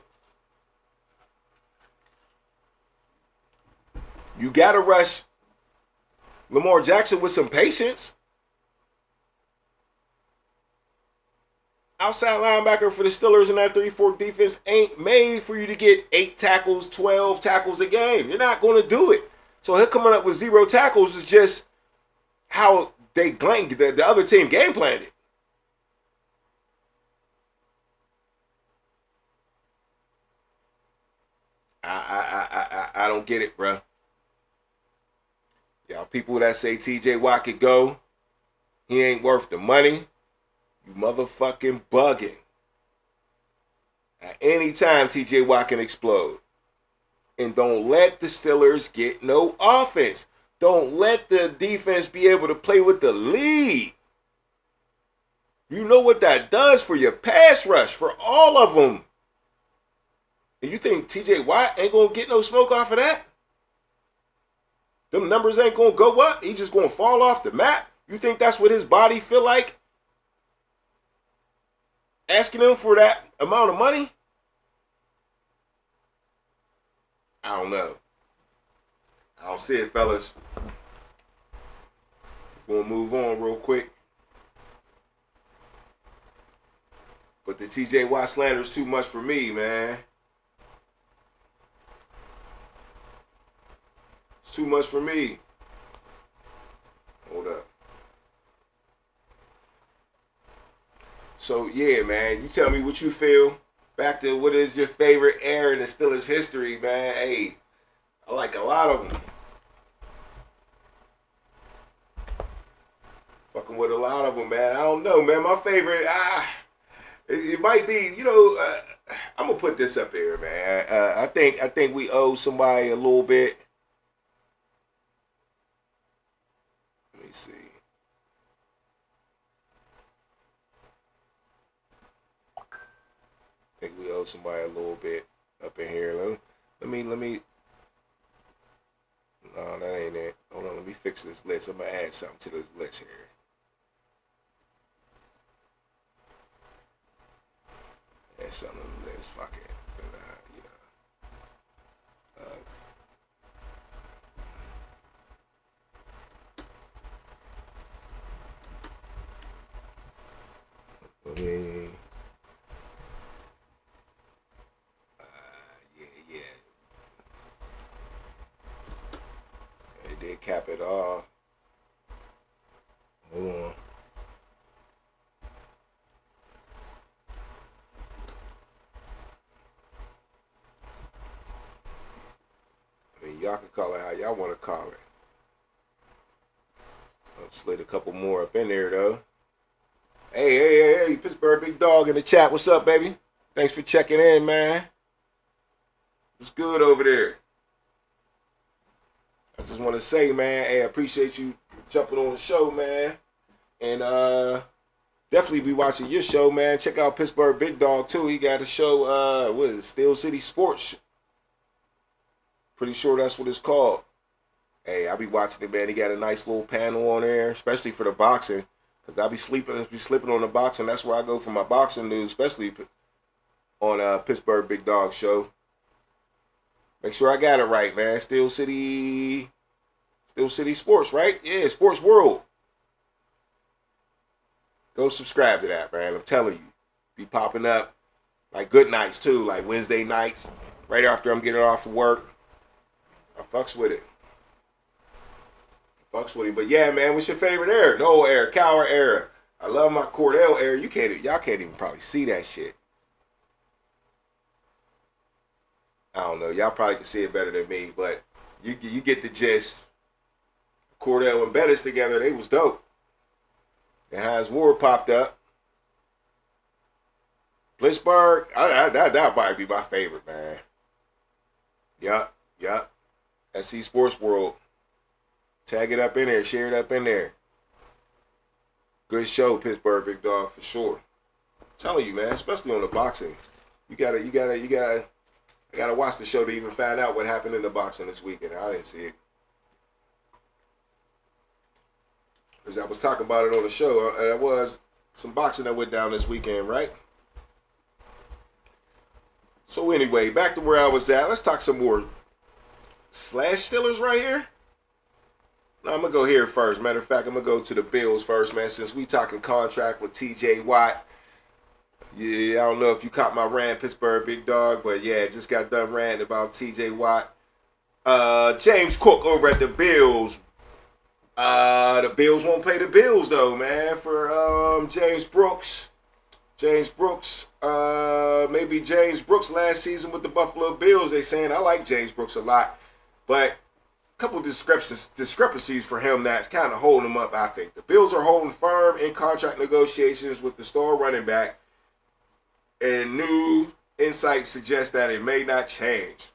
You got to rush Lamar Jackson with some patience. Outside linebacker for the Steelers in that 3-4 defense ain't made for you to get 8 tackles, 12 tackles a game. You're not going to do it. So him coming up with 0 tackles is just how they blanked the other team game planned it. I don't get it, bro. Y'all people that say TJ Watt could go, he ain't worth the money. You motherfucking bugging. At any time, TJ Watt can explode. And don't let the Steelers get no offense. Don't let the defense be able to play with the lead. You know what that does for your pass rush, for all of them. And you think TJ Watt ain't going to get no smoke off of that? Them numbers ain't going to go up? He just going to fall off the map? You think that's what his body feel like? Asking him for that amount of money? I don't know. I don't see it, fellas. We're going to move on real quick. But the T.J. Watt slander is too much for me, man. It's too much for me. Hold up. So, yeah, man, you tell me what you feel. Back to what is your favorite era in the Steelers history, man. Hey, I like a lot of them. Fucking with a lot of them, man. I don't know, man. My favorite, it might be, I'm gonna put this up here, man. I think we owe somebody a little bit. Let me see. I think we owe somebody a little bit up in here. Let me. No, that ain't it. Hold on, let me fix this list. I'm gonna add something to this list here. Add something to the list. Fuck it. Yeah. They did cap it off. Hold on. I mean, y'all can call it how y'all want to call it. I'll slid a couple more up in there, though. Hey, Pittsburgh Big Dog in the chat. What's up, baby? Thanks for checking in, man. What's good over there? I just want to say, man, hey, I appreciate you jumping on the show, man. And definitely be watching your show, man. Check out Pittsburgh Big Dog, too. He got a show, what is it, Steel City Sports. Pretty sure that's what it's called. Hey, I'll be watching it, man. He got a nice little panel on there, especially for the boxing. Because I'll be slipping on the boxing. That's where I go for my boxing news, especially on Pittsburgh Big Dog show. Make sure I got it right, man. Steel City Sports, right? Yeah, Sports World. Go subscribe to that, man. I'm telling you. Be popping up like good nights, too. Like Wednesday nights, right after I'm getting off of work. I fucks with it. But yeah, man, what's your favorite era? No era, Cowher era. I love my Cordell era. Y'all can't even probably see that shit. I don't know. Y'all probably can see it better than me, but you get the gist. Cordell and Bettis together, they was dope. And Hines Ward popped up. Blitzburg, that might be my favorite, man. Yup. SC Sports World. Tag it up in there, share it up in there. Good show, Pittsburgh Big Dog, for sure. I'm telling you, man, especially on the boxing. You gotta watch the show to even find out what happened in the boxing this weekend. I didn't see it. Because I was talking about it on the show. There was some boxing that went down this weekend, right? So anyway, back to where I was at. Let's talk some more Slash Steelers right here. No, I'm going to go here first. Matter of fact, I'm going to go to the Bills first, man, since we talking contract with T.J. Watt. Yeah, I don't know if you caught my rant, Pittsburgh Big Dog, but yeah, just got done ranting about T.J. Watt. James Cook over at the Bills. The Bills won't pay the bills, though, man, for James Brooks. Maybe James Brooks last season with the Buffalo Bills, they saying I like James Brooks a lot, but couple discrepancies for him that's kind of holding him up, I think. The Bills are holding firm in contract negotiations with the star running back, and new insight suggests that it may not change.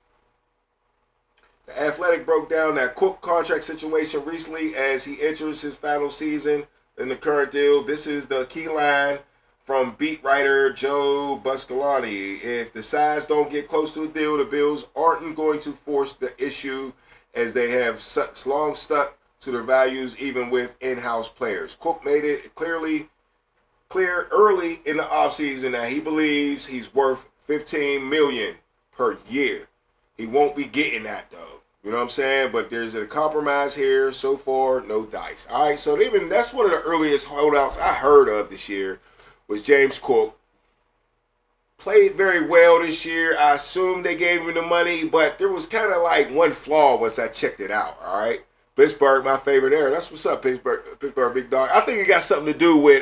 The Athletic broke down that Cook contract situation recently as he enters his final season in the current deal. This is the key line from beat writer Joe Buscalani. If the sides don't get close to a deal, the Bills aren't going to force the issue, as they have long stuck to their values even with in-house players. Cook made it clear early in the offseason that he believes he's worth $15 million per year. He won't be getting that, though. You know what I'm saying? But there's a compromise here. So far, no dice. All right, so that's one of the earliest holdouts I heard of this year was James Cook. played very well this year. I assume they gave him the money, but there was kind of like one flaw once I checked it out. All right, Pittsburgh, my favorite era. That's what's up, Pittsburgh, big dog. I think it got something to do with,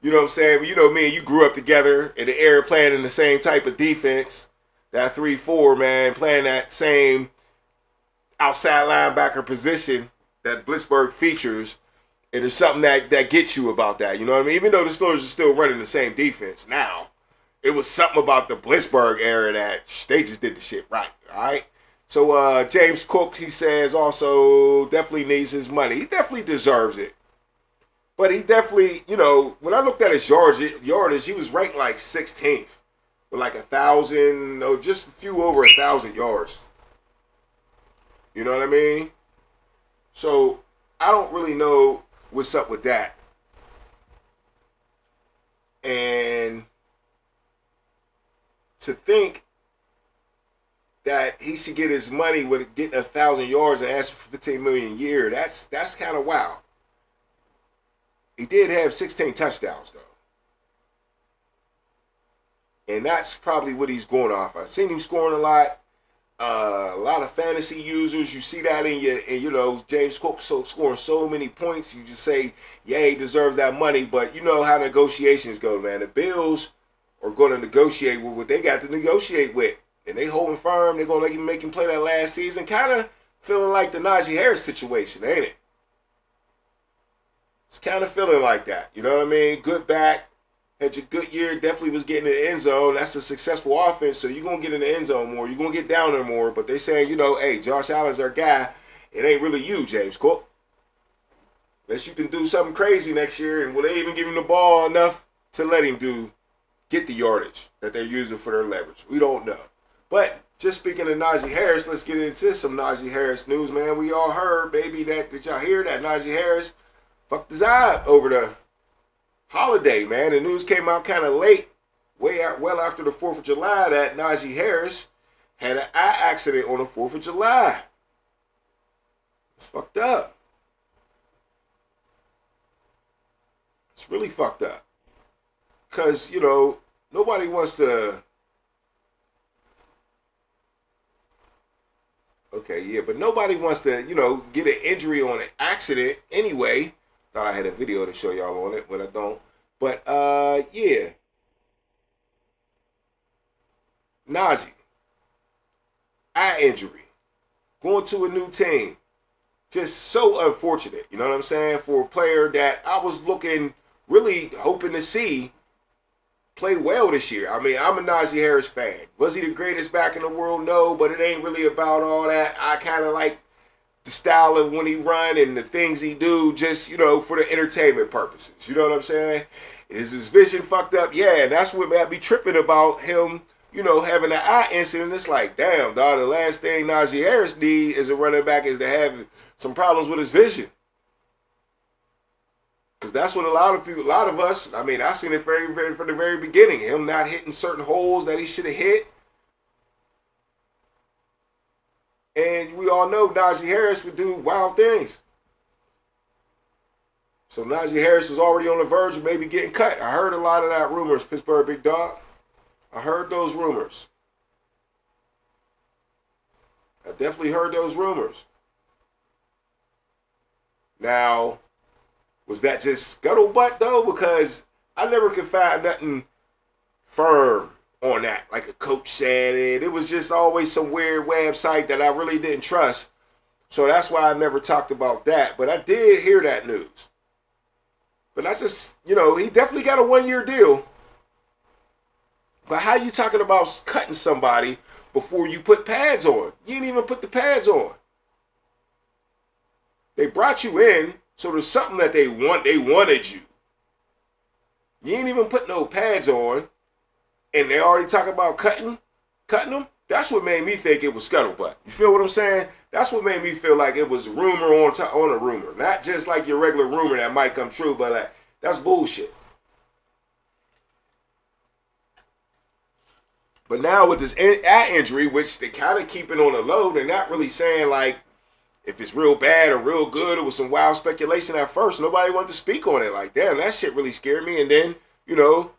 you know what I'm saying? You know, me and you grew up together in the era playing in the same type of defense, that 3-4, man, playing that same outside linebacker position that Blitzburg features. And there's something that gets you about that. You know what I mean? Even though the Steelers are still running the same defense now, it was something about the Blitzburg era that they just did the shit right. All right. So James Cook, he says, also definitely needs his money. He definitely deserves it. But he definitely, you know, when I looked at his yardage, he was ranked like 16th with like 1,000, no, just a few over 1,000 yards. You know what I mean? So I don't really know what's up with that. And to think that he should get his money with getting 1,000 yards and ask for $15 million a year, that's kind of wild. He did have 16 touchdowns though. And that's probably what he's going off. I've seen him scoring a lot of fantasy users. You see that in you know, James Cook scoring so many points. You just say, yeah, he deserves that money. But you know how negotiations go, man. The Bills are going to negotiate with what they got to negotiate with. And they holding firm. They're going to make him play that last season. Kind of feeling like the Najee Harris situation, ain't it? It's kind of feeling like that. You know what I mean? Good back. Had your good year. Definitely was getting in the end zone. That's a successful offense. So you're going to get in the end zone more. You're going to get down there more. But they're saying, you know, hey, Josh Allen's our guy. It ain't really you, James Cook. Unless you can do something crazy next year. And will they even give him the ball enough to let him get the yardage that they're using for their leverage? We don't know. But just speaking of Najee Harris, let's get into some Najee Harris news, man. We all heard, baby, did y'all hear that Najee Harris fucked his eye over the holiday, man. The news came out kind of late, well after the 4th of July, that Najee Harris had an eye accident on the 4th of July. It's fucked up. It's really fucked up. Because, you know, nobody wants to... Okay, yeah, but nobody wants to, you know, get an injury on an accident anyway. Thought I had a video to show y'all on it, but I don't. But, yeah. Najee. Eye injury. Going to a new team. Just so unfortunate, you know what I'm saying? For a player that I was really hoping to see play well this year. I mean, I'm a Najee Harris fan. Was he the greatest back in the world? No, but it ain't really about all that. I kind of like the style of when he run and the things he do just, you know, for the entertainment purposes. You know what I'm saying? Is his vision fucked up? Yeah, and that's what I be tripping about him, you know, having an eye incident. It's like, damn, dog, the last thing Najee Harris need as a running back is to have some problems with his vision. Because that's what a lot of us, I mean, I seen it from the very beginning. Him not hitting certain holes that he should have hit. And we all know Najee Harris would do wild things. So Najee Harris was already on the verge of maybe getting cut. I heard a lot of that rumors, Pittsburgh Big Dog. I heard those rumors. I definitely heard those rumors. Now, was that just scuttlebutt though? Because I never could find nothing firm on that, like a coach said it. It was just always some weird website that I really didn't trust. So that's why I never talked about that. But I did hear that news. But I just, you know, he definitely got a 1-year deal. But how you talking about cutting somebody before you put pads on? You didn't even put the pads on. They brought you in, so there's something that they wanted you. You ain't even put no pads on. And they already talking about cutting them. That's what made me think it was scuttlebutt. You feel what I'm saying? That's what made me feel like it was a rumor on a rumor. Not just like your regular rumor that might come true, but like, that's bullshit. But now with this eye injury, which they kind of keep it on the low, they're not really saying like if it's real bad or real good. It was some wild speculation at first. Nobody wanted to speak on it. Like, damn, that shit really scared me. And then, you know,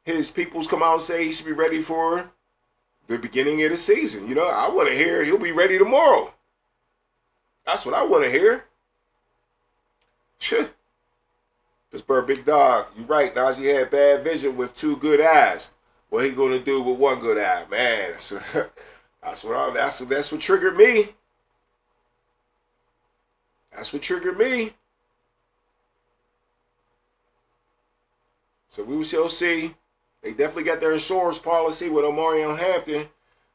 his peoples come out and say he should be ready for the beginning of the season. You know, I want to hear he'll be ready tomorrow. That's what I want to hear. Shit. Pittsburgh Big Dog, you right. Najee had bad vision with 2 good eyes. What he gonna do with 1 good eye? Man, that's what triggered me. That's what triggered me. So we shall see. They definitely got their insurance policy with Omarion Hampton.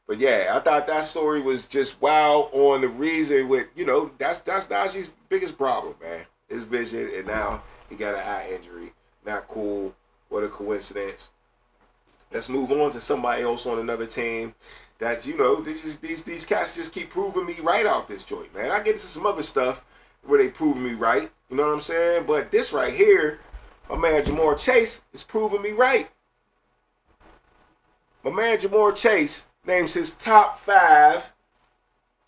But yeah, I thought that story was just wow on the reason with, you know, that's Najee's biggest problem, man. His vision, and now he got an eye injury. Not cool. What a coincidence. Let's move on to somebody else on another team that, you know, these cats just keep proving me right out this joint, man. I get into some other stuff where they proving me right. You know what I'm saying? But this right here, my man Ja'Marr Chase is proving me right. My man Ja'Marr Chase names his top 5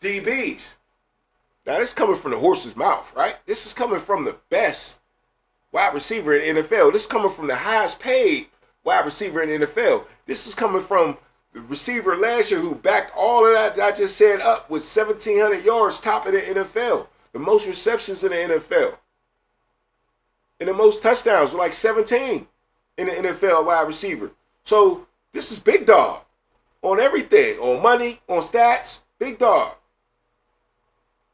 DBs. Now, this is coming from the horse's mouth, right? This is coming from the best wide receiver in the NFL. This is coming from the highest paid wide receiver in the NFL. This is coming from the receiver last year who backed all of that I just said up with 1,700 yards, top of the NFL. The most receptions in the NFL. And the most touchdowns were like 17 in the NFL wide receiver. So this is big dog on everything, on money, on stats, big dog.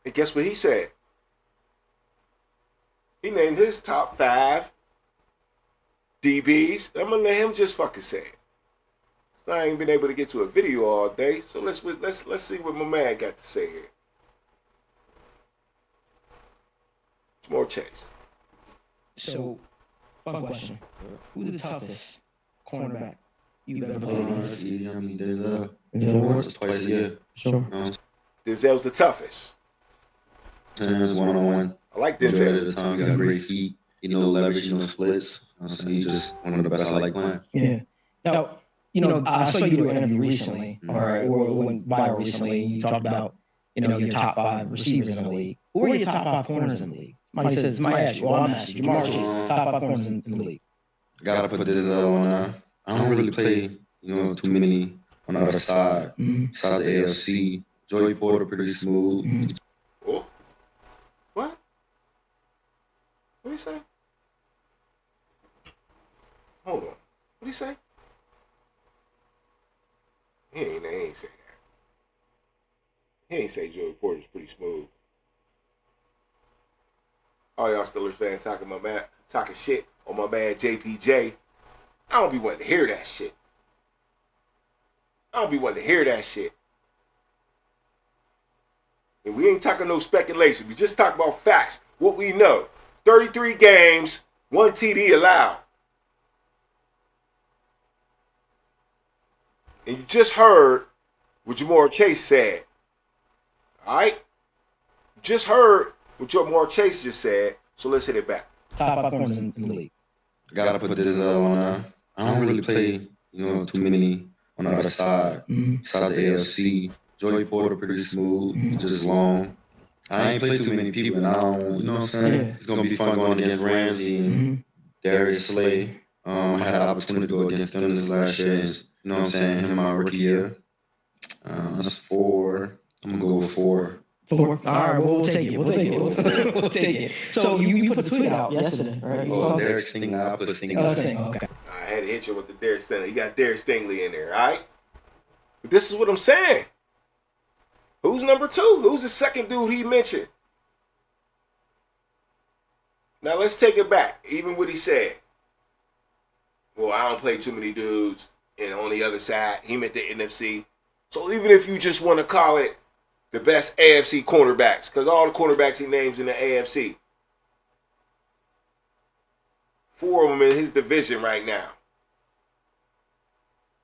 And guess what he said? He named his top 5 DBs. I'm gonna let him just fucking say it. I ain't been able to get to a video all day, so let's see what my man got to say here. Ja'Marr Chase. So, fun question: who's the toughest cornerback you've ever played against? Easy. I mean, Denzel once, twice a year. Sure. Denzel's the toughest. And it's 1-on-1. I like Majority Denzel. of the time, got great feet. Leverage, splits. He's just one of the best I like playing. Yeah. Now, I saw you do an interview recently, or went viral recently. You talked about, your top 5 receivers in the league. Who are your top 5 corners in the league? Somebody says, "My ass." Well, I'm asking you. Ja'Marr Chase, top 5 corners in the league. Gotta put Denzel on. I don't really play, too many on the other side. Besides the AFC, Joey Porter pretty smooth. Oh. What? What did he say? Hold on. What did he say? He ain't say that. He ain't say Joey Porter's pretty smooth. All y'all Steelers fans talking shit on my man JPJ. I don't be wanting to hear that shit. And we ain't talking no speculation. We just talk about facts. What we know. 33 games, 1 TD allowed. And you just heard what Ja'Marr Chase said. All right? You just heard what Ja'Marr Chase just said, so let's hit it back. Top 5 corners in the league. Gotta put Denzel on. I don't really play, too many on the other side. Besides the AFC, Joey Porter pretty smooth, just long. I ain't played too many people, and I don't, you know what I'm saying? Yeah. It's gonna be fun going against Ramsey and Darius Slay. I had the opportunity to go against them this last year. You know what I'm saying? In my rookie year. That's 4. I'm gonna go with 4. 4. All right, we'll take it. We'll take it. So you put a tweet out yesterday, right? Oh, Derek Stingley. I put Stingley. Okay. I had to hit you with the Derek Stingley. You got Derek Stingley in there, all right? But this is what I'm saying. Who's number 2? Who's the second dude he mentioned? Now let's take it back. Even what he said. Well, I don't play too many dudes. And on the other side, he meant the NFC. So even if you just want to call it the best AFC cornerbacks, because all the cornerbacks he names in the AFC, 4 of them in his division right now.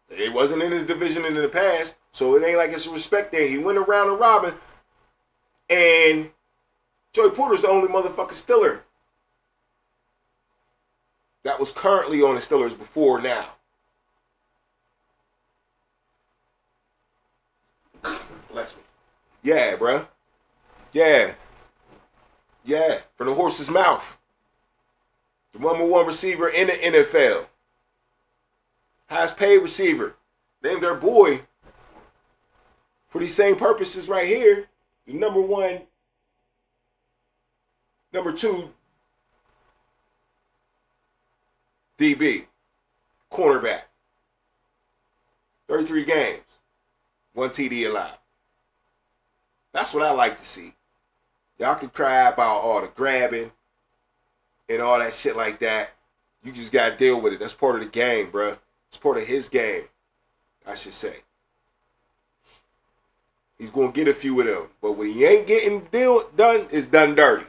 It wasn't in his division in the past, so it ain't like it's a respect thing. He went around and robin, and Joey Porter's the only motherfucking Steeler that was currently on the Steelers before now. Bless me. Yeah, bruh. Yeah. From the horse's mouth. The number 1 receiver in the NFL. highest paid receiver. Named their boy for these same purposes right here. The number 2 DB, cornerback. 33 games, 1 TD allowed. That's what I like to see. Y'all can cry about all the grabbing and all that shit like that. You just got to deal with it. That's part of the game, bruh. It's part of his game, I should say. He's going to get a few of them. But when he ain't getting done, it's done dirty.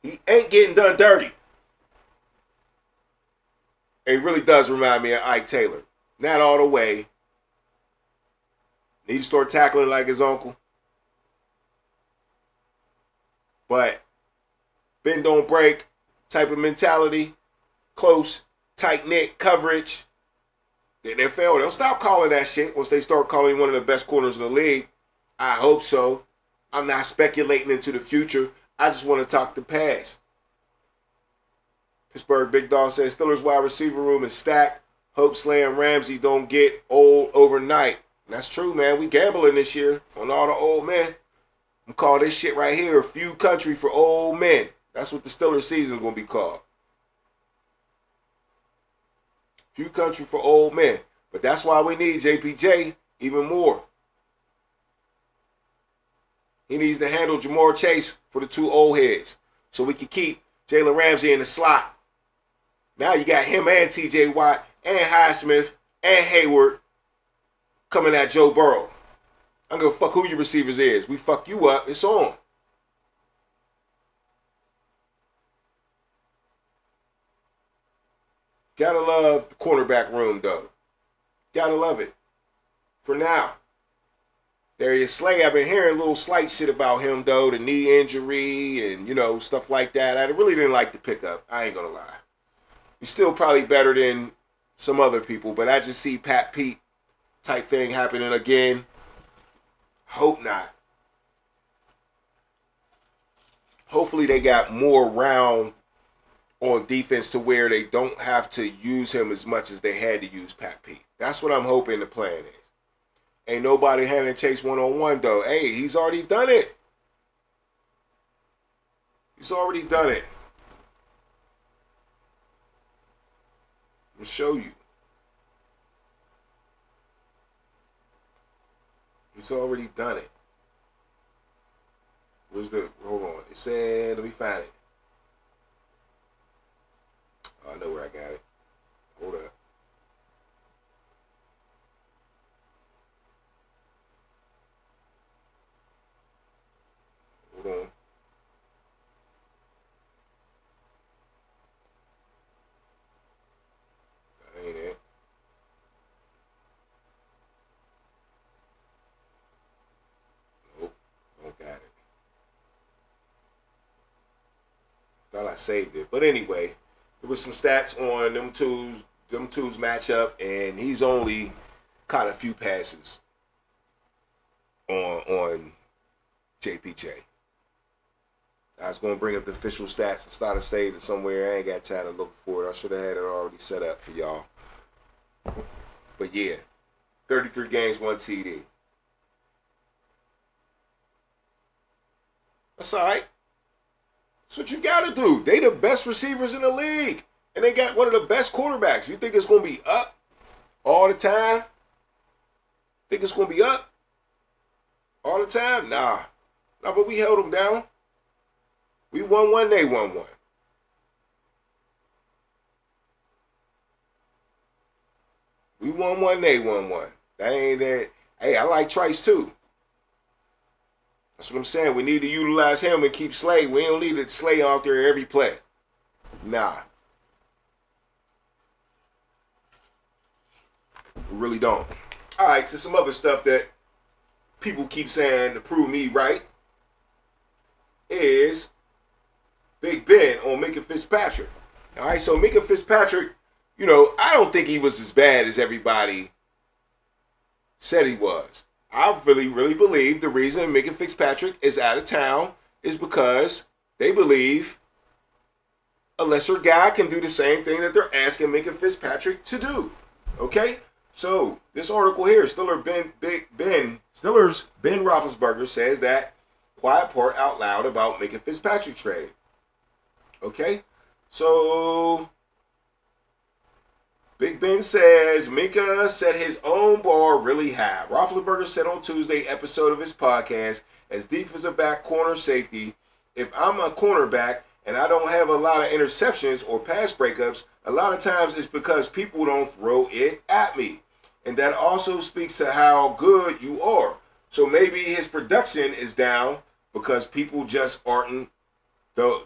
He ain't getting done dirty. It really does remind me of Ike Taylor. Not all the way. Need to start tackling like his uncle. But bend don't break type of mentality. Close, tight-knit coverage. The NFL, they'll stop calling that shit once they start calling one of the best corners in the league. I hope so. I'm not speculating into the future. I just want to talk the past. Pittsburgh Big Dog says Steelers wide receiver room is stacked. Hope Slam Ramsey don't get old overnight. And that's true, man. We gambling this year on all the old men. I'm calling this shit right here a few country for old men. That's what the Steelers season is going to be called. Few country for old men. But that's why we need JPJ even more. He needs to handle Jamar Chase for the 2 old heads so we can keep Jalen Ramsey in the slot. Now you got him and TJ Watt and Highsmith and Hayward coming at Joe Burrow. I don't give a fuck who your receivers is. We fuck you up. It's on. Gotta love the cornerback room, though. Gotta love it. For now. Darius Slay, I've been hearing a little slight shit about him, though. The knee injury and, stuff like that. I really didn't like the pickup. I ain't gonna lie. He's still probably better than some other people, but I just see Pat Pete type thing happening again. Hope not. Hopefully they got more round on defense to where they don't have to use him as much as they had to use Pat Pete. That's what I'm hoping the plan is. Ain't nobody handling Chase one-on-one, though. Hey, he's already done it. He's already done it. I'll show you. He's already done it. Where's the, hold on. It said, let me find it. Oh, I know where I got it. Hold up. Hold on. That ain't it. Nope. Don't got it. Thought I saved it. But anyway, there was some stats on them twos matchup, and he's only caught a few passes on JPJ. I was going to bring up the official stats and start to save it somewhere. I ain't got time to look for it. I should have had it already set up for y'all. But yeah, 33 games, 1 TD. That's all right. That's what you got to do. They the best receivers in the league. And they got one of the best quarterbacks. You think it's going to be up all the time? Think it's going to be up all the time? Nah, but we held them down. We won one, they won one. We won one, they won one. That ain't that. Hey, I like Trice too. That's what I'm saying. We need to utilize him and keep Slay. We don't need to Slay out there every play. Nah. We really don't. All right, to some other stuff that people keep saying to prove me right is Big Ben on Minka Fitzpatrick. All right, so Minka Fitzpatrick, I don't think he was as bad as everybody said he was. I really, really believe the reason Minka Fitzpatrick is out of town is because they believe a lesser guy can do the same thing that they're asking Minka Fitzpatrick to do. Okay? So, this article here, Steelers Ben Roethlisberger says that quiet part out loud about Minka Fitzpatrick trade. Okay? So, Big Ben says Minka set his own bar really high. Roethlisberger said on Tuesday episode of his podcast, as defensive back corner safety, if I'm a cornerback and I don't have a lot of interceptions or pass breakups, a lot of times it's because people don't throw it at me. And that also speaks to how good you are. So maybe his production is down because people just aren't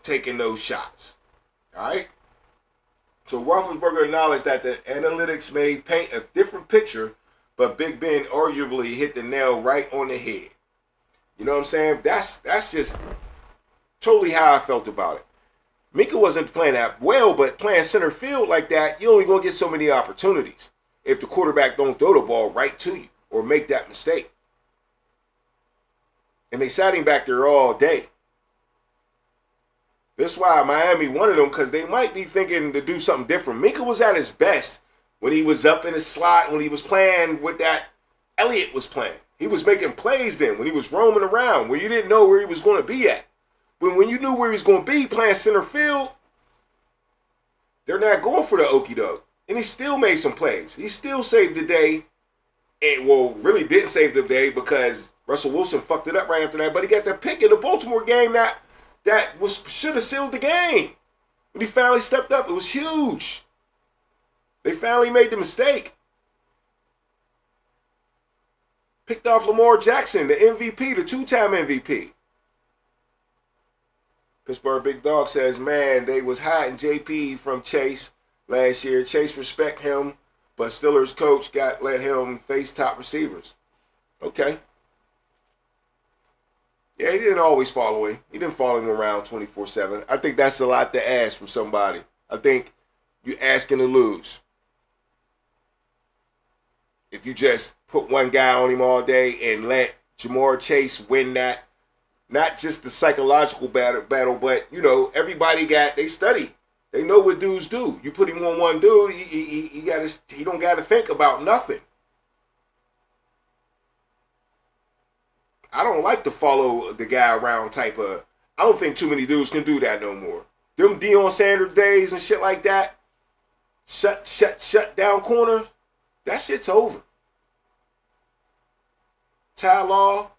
taking those shots. All right? So Roethlisberger acknowledged that the analytics may paint a different picture, but Big Ben arguably hit the nail right on the head. You know what I'm saying? That's just totally how I felt about it. Minka wasn't playing that well, but playing center field like that, you only gonna get so many opportunities if the quarterback don't throw the ball right to you or make that mistake. And they sat him back there all day. That's why Miami wanted him, because they might be thinking to do something different. Minka was at his best when he was up in his slot, when he was playing with that Elliott was playing. He was making plays then when he was roaming around where you didn't know where he was going to be at. But when you knew where he was going to be playing center field, they're not going for the okie doke. And he still made some plays. He still saved the day. And, well, really didn't save the day because Russell Wilson fucked it up right after that. But he got that pick in the Baltimore game that should have sealed the game. When he finally stepped up, it was huge. They finally made the mistake. Picked off Lamar Jackson, the MVP, the two-time MVP. Pittsburgh Big Dog says, man, they was hiding JP from Chase last year. Chase respect him, but Steelers coach let him face top receivers. Okay. Yeah, he didn't always follow him. He didn't follow him around 24/7. I think that's a lot to ask from somebody. I think you're asking to lose. If you just put one guy on him all day and let Ja'Marr Chase win that, not just the psychological battle, but, you know, everybody they study. They know what dudes do. You put him on one dude, he don't got to think about nothing. I don't like to follow the guy around type of. I don't think too many dudes can do that no more. Them Deion Sanders days and shit like that, shut down corners, that shit's over. Ty Law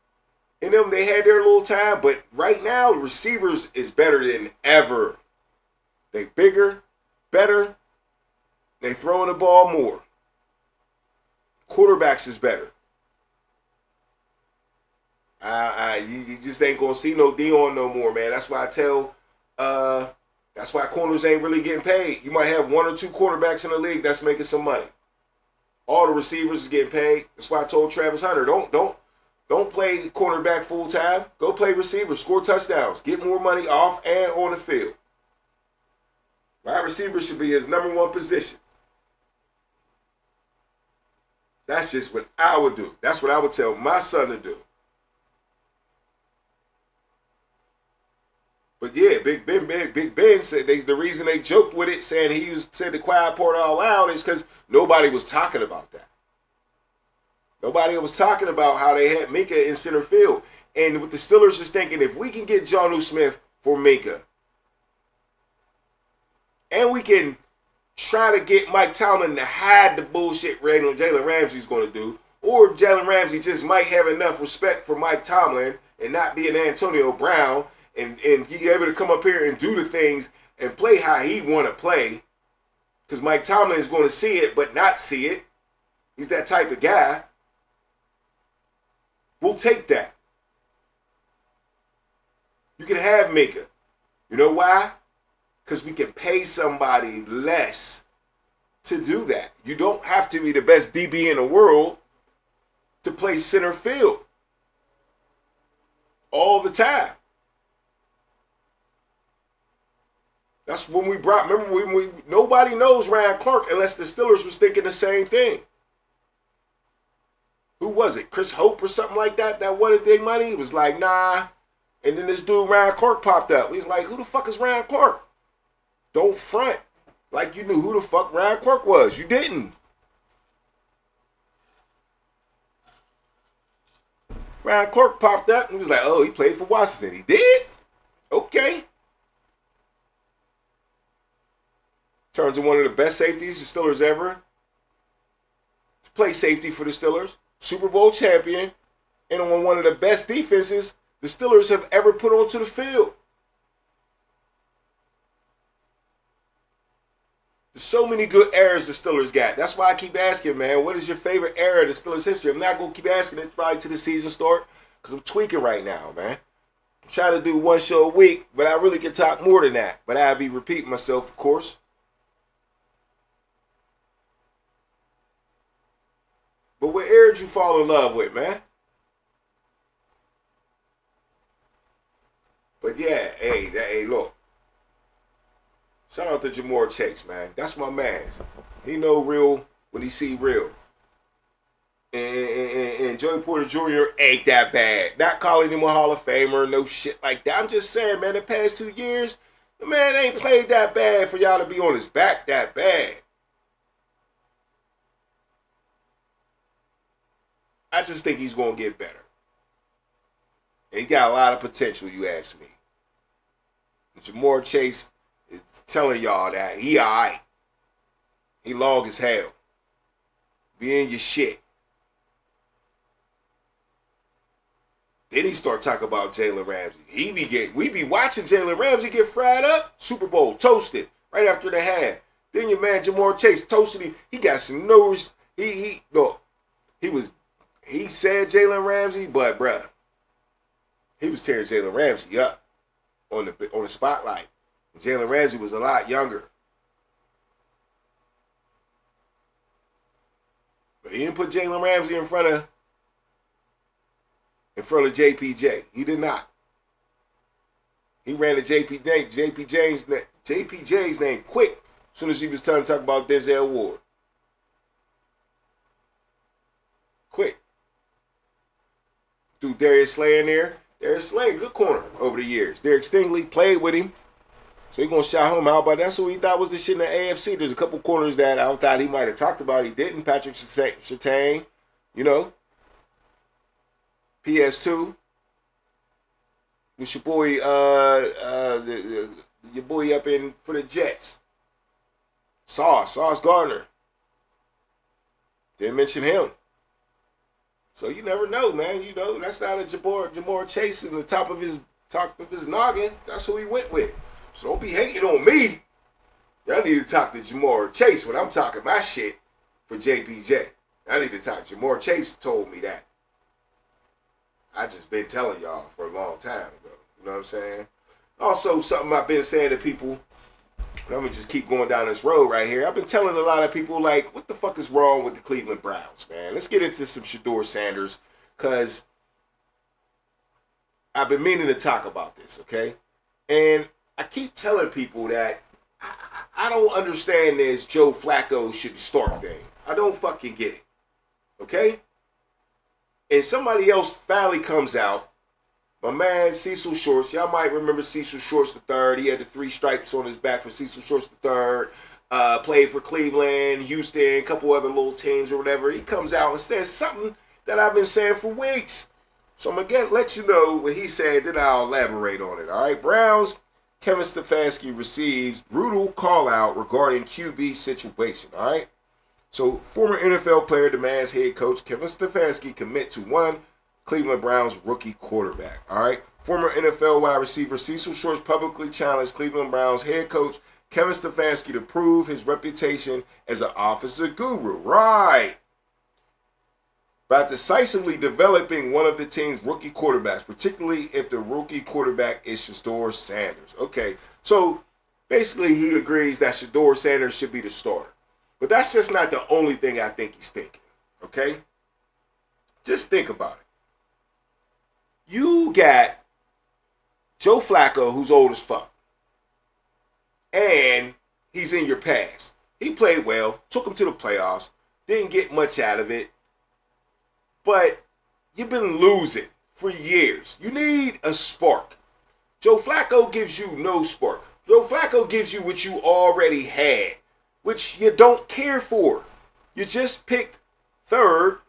and them, they had their little time, but right now, receivers is better than ever. They bigger, better, they throwing the ball more. Quarterbacks is better. You just ain't gonna see no Deion no more, man. That's why I tell. That's why corners ain't really getting paid. You might have one or two quarterbacks in the league that's making some money. All the receivers is getting paid. That's why I told Travis Hunter, don't play quarterback full time. Go play receiver, score touchdowns, get more money off and on the field. Wide receiver should be his number one position. That's just what I would do. That's what I would tell my son to do. But yeah, Big Ben said the reason they joked with it, saying he said the quiet part out loud, is because nobody was talking about that. Nobody was talking about how they had Minka in center field. And with the Steelers just thinking, if we can get Jonnu Smith for Minka, and we can try to get Mike Tomlin to hide the bullshit Jalen Ramsey's going to do, or Jalen Ramsey just might have enough respect for Mike Tomlin and not be an Antonio Brown, and be able to come up here and do the things and play how he want to play, because Mike Tomlin is going to see it but not see it. He's that type of guy. We'll take that. You can have Minka. You know why? Because we can pay somebody less to do that. You don't have to be the best DB in the world to play center field all the time. That's when remember when nobody knows Ryan Clark unless the Steelers was thinking the same thing. Who was it? Chris Hope or something like that? That wanted their money? He was like, nah. And then this dude, Ryan Clark, popped up. He's like, who the fuck is Ryan Clark? Don't front like you knew who the fuck Ryan Clark was. You didn't. Brian Clark popped up and he was like, oh, he played for Washington. He did? Okay. Turns into one of the best safeties the Steelers ever to play safety for the Steelers. Super Bowl champion. And on one of the best defenses the Steelers have ever put onto the field. There's so many good eras the Steelers got. That's why I keep asking, man, what is your favorite era of the Steelers' history? I'm not going to keep asking it probably to the season start because I'm tweaking right now, man. I'm trying to do one show a week, but I really can talk more than that. But I'll be repeating myself, of course. But what era did you fall in love with, man? But yeah, hey, look. Shout out to Jamar Chase, man. That's my man. He know real when he see real. And Joey Porter Jr. ain't that bad. Not calling him a Hall of Famer, no shit like that. I'm just saying, man, the past 2 years, the man ain't played that bad for y'all to be on his back that bad. I just think he's going to get better. And he got a lot of potential, you ask me. Jamar Chase is telling y'all that he all right. He long as hell. Be in your shit. Then he start talking about Jalen Ramsey. We be watching Jalen Ramsey get fried up. Super Bowl, toasted, right after the half. Then your man Jamar Chase toasted him. He got some nose. He said Jalen Ramsey, but bruh, he was tearing Jalen Ramsey up on the spotlight. Jalen Ramsey was a lot younger. But he didn't put Jalen Ramsey in front of JPJ. He did not. He ran the JPJ's name quick as soon as he was trying to talk about Denzel Ward. Quick. Threw Darius Slay in there. Darius Slay, good corner over the years. Derek Stingley played with him. So he's going to shout him out, but that's what he thought was the shit in the AFC. There's a couple corners that I thought he might have talked about. He didn't. Patrick Surtain, you know. PS2. With your boy, your boy up in for the Jets. Sauce Gardner. Didn't mention him. So you never know, man. You know, that's not a Jamar Chase in the top of his noggin. That's who he went with. So don't be hating on me. Y'all need to talk to Jamar Chase when I'm talking my shit for JPJ. I need to talk. Jamar Chase told me that. I just been telling y'all for a long time ago. You know what I'm saying? Also, something I've been saying to people. I'm gonna just keep going down this road right here. I've been telling a lot of people, like, what the fuck is wrong with the Cleveland Browns, man? Let's get into some Shedeur Sanders, because I've been meaning to talk about this, okay? And I keep telling people that I don't understand this Joe Flacco should start thing. I don't fucking get it, okay? And somebody else finally comes out. My man Cecil Shorts, y'all might remember Cecil Shorts III. He had the 3 stripes on his back for Cecil Shorts III. Played for Cleveland, Houston, a couple other little teams or whatever. He comes out and says something that I've been saying for weeks. So I'm going to let you know what he said, then I'll elaborate on it. All right, Browns, Kevin Stefanski receives brutal call out regarding QB situation. All right. So former NFL player demands head coach Kevin Stefanski commit to one Cleveland Browns rookie quarterback. All right. Former NFL wide receiver Cecil Shorts publicly challenged Cleveland Browns head coach Kevin Stefanski to prove his reputation as an offensive guru. Right. By decisively developing one of the team's rookie quarterbacks, particularly if the rookie quarterback is Shedeur Sanders. Okay. So basically he agrees that Shedeur Sanders should be the starter. But that's just not the only thing I think he's thinking. Okay. Just think about it. You got Joe Flacco, who's old as fuck. And he's in your past. He played well, took him to the playoffs, didn't get much out of it. But you've been losing for years. You need a spark. Joe Flacco gives you no spark. Joe Flacco gives you what you already had, which you don't care for. You just picked third,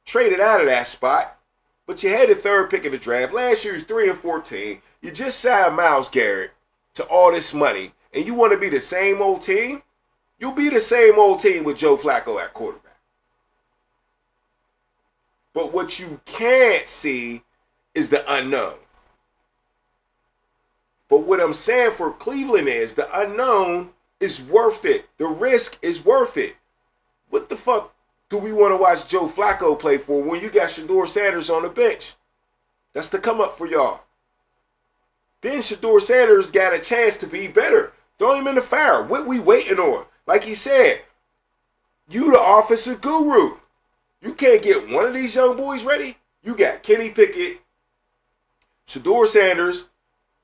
traded out of that spot, but you had the third pick in the draft. Last year was 3-14. You just signed Myles Garrett to all this money, and you want to be the same old team? You'll be the same old team with Joe Flacco at quarterback. But what you can't see is the unknown. But what I'm saying for Cleveland is the unknown is worth it. The risk is worth it. What the fuck do we want to watch Joe Flacco play for when you got Shedeur Sanders on the bench? That's the come up for y'all. Then Shedeur Sanders got a chance to be better. Throw him in the fire. What we waiting on? Like he said, you the offensive guru. You can't get one of these young boys ready. You got Kenny Pickett, Shedeur Sanders,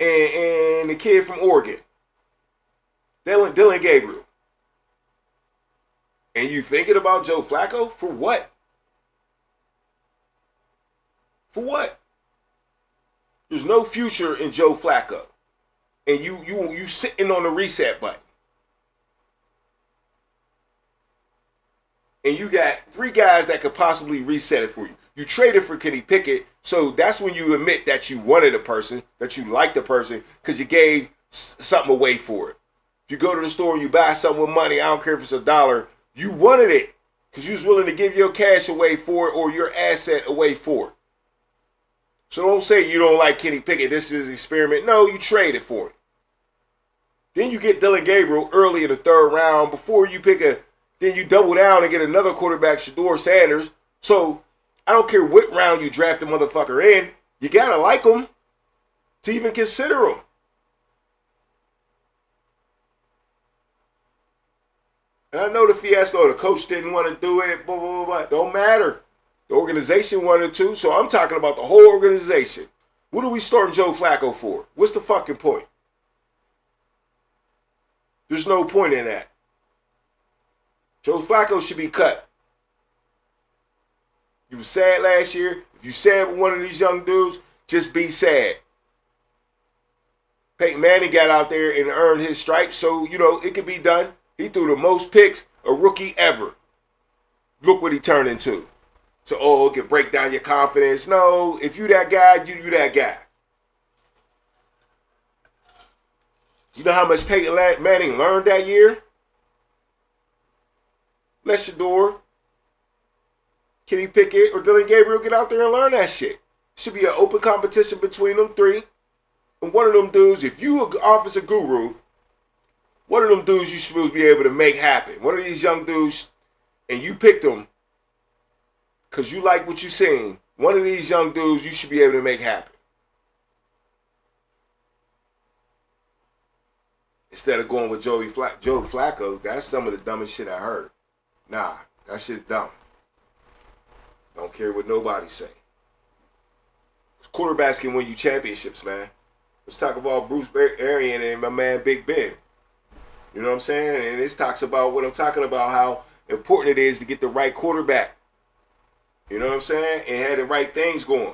and the kid from Oregon, Dylan Gabriel. And you thinking about Joe Flacco? For what? For what? There's no future in Joe Flacco. And you sitting on the reset button. And you got 3 guys that could possibly reset it for you. You traded for Kenny Pickett, so that's when you admit that you wanted a person, that you liked the person, because you gave something away for it. If you go to the store and you buy something with money, I don't care if it's $1, you wanted it because you was willing to give your cash away for it or your asset away for it. So don't say you don't like Kenny Pickett, this is an experiment. No, you traded for it. Then you get Dylan Gabriel early in the 3rd round before you then you double down and get another quarterback, Shedeur Sanders. So I don't care what round you draft the motherfucker in, you gotta like him to even consider him. And I know the fiasco, the coach didn't want to do it, blah, blah, blah, blah. Don't matter. The organization wanted to, so I'm talking about the whole organization. What are we starting Joe Flacco for? What's the fucking point? There's no point in that. Joe Flacco should be cut. You were sad last year. If you sad with one of these young dudes, just be sad. Peyton Manning got out there and earned his stripes, so, it could be done. He threw the most picks a rookie ever. Look what he turned into. So, it can break down your confidence. No, if you that guy, you that guy. You know how much Peyton Manning learned that year? Let Shedeur, Kenny Pickett, or Dylan Gabriel get out there and learn that shit. Should be an open competition between them 3. And one of them dudes, if you an offensive guru, one of them dudes you supposed to be able to make happen. One of these young dudes, and you picked them because you like what you seen. One of these young dudes you should be able to make happen. Instead of going with Joe Flacco, that's some of the dumbest shit I heard. Nah, that shit's dumb. Don't care what nobody say. Quarterbacks can win you championships, man. Let's talk about Bruce Arians and my man Big Ben. You know what I'm saying? And this talks about what I'm talking about, how important it is to get the right quarterback. You know what I'm saying? And have the right things going.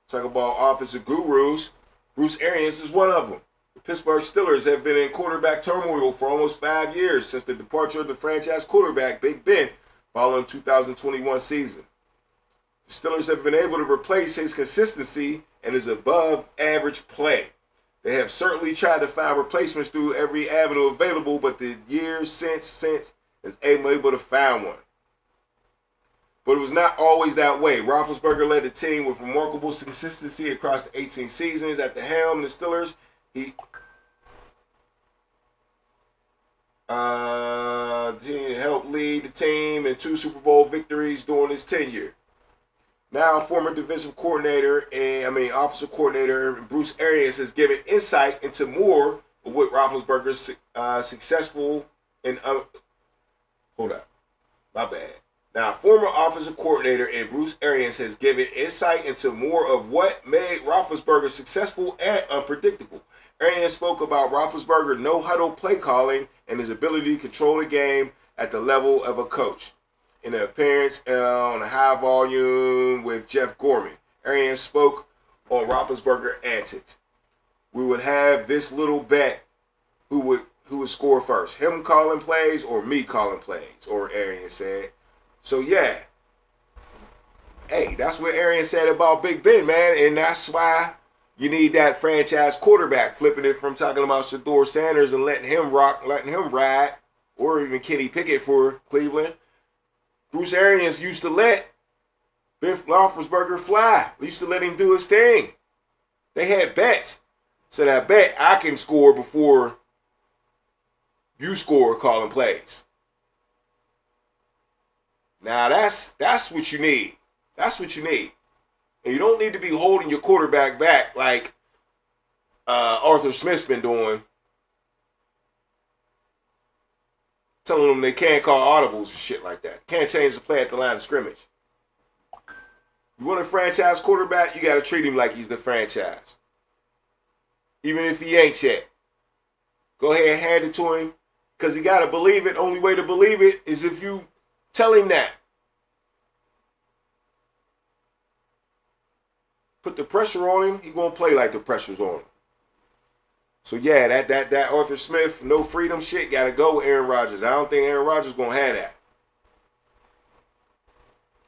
Talk about offensive gurus. Bruce Arians is one of them. The Pittsburgh Steelers have been in quarterback turmoil for almost 5 years since the departure of the franchise quarterback, Big Ben, following 2021 season. The Steelers have been able to replace his consistency and his above-average play. They have certainly tried to find replacements through every avenue available, but the years since is able to find one. But it was not always that way. Roethlisberger led the team with remarkable consistency across the 18 seasons at the helm. The Steelers, he helped lead the team in 2 Super Bowl victories during his tenure. Now, former offensive coordinator Bruce Arians has given insight into more of what Roethlisberger's successful and Now, former offensive coordinator and Bruce Arians has given insight into more of what made Roethlisberger successful and unpredictable. Arians spoke about Roethlisberger's no-huddle play calling and his ability to control the game at the level of a coach. In an appearance on a high volume with Jeff Gorman, Arians spoke on Roethlisberger antics. We would have this little bet who would score first, him calling plays or me calling plays, or Arians said. So yeah, hey, that's what Arian said about Big Ben, man, and that's why you need that franchise quarterback, flipping it from talking about Shedeur Sanders and letting him rock, letting him ride, or even Kenny Pickett for Cleveland. Bruce Arians used to let Ben Roethlisberger fly. They used to let him do his thing. They had bets. So I bet I can score before you score calling plays. Now that's what you need. That's what you need. And you don't need to be holding your quarterback back like Arthur Smith's been doing. Telling them they can't call audibles and shit like that. Can't change the play at the line of scrimmage. You want a franchise quarterback, you got to treat him like he's the franchise. Even if he ain't yet. Go ahead and hand it to him because he got to believe it. Only way to believe it is if you tell him that. Put the pressure on him, he going to play like the pressure's on him. So yeah, that Arthur Smith, no freedom shit got to go with Aaron Rodgers. I don't think Aaron Rodgers going to have that.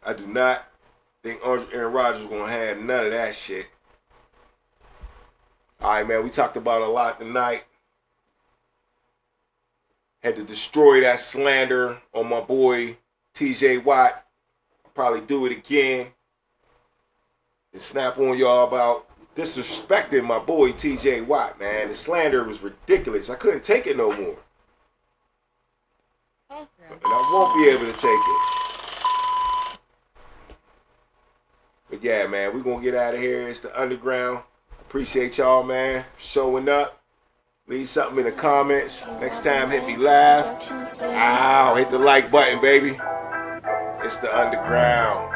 I do not think Aaron Rodgers going to have none of that shit. All right, man, we talked about a lot tonight. Had to destroy that slander on my boy TJ Watt. I'll probably do it again. And snap on y'all about disrespecting my boy TJ Watt, man. The slander was ridiculous. I couldn't take it no more. And I won't be able to take it. But yeah, man, we're going to get out of here. It's the Underground. Appreciate y'all, man, for showing up. Leave something in the comments. Next time, hit me live. Ow, hit the like button, baby. It's the Underground.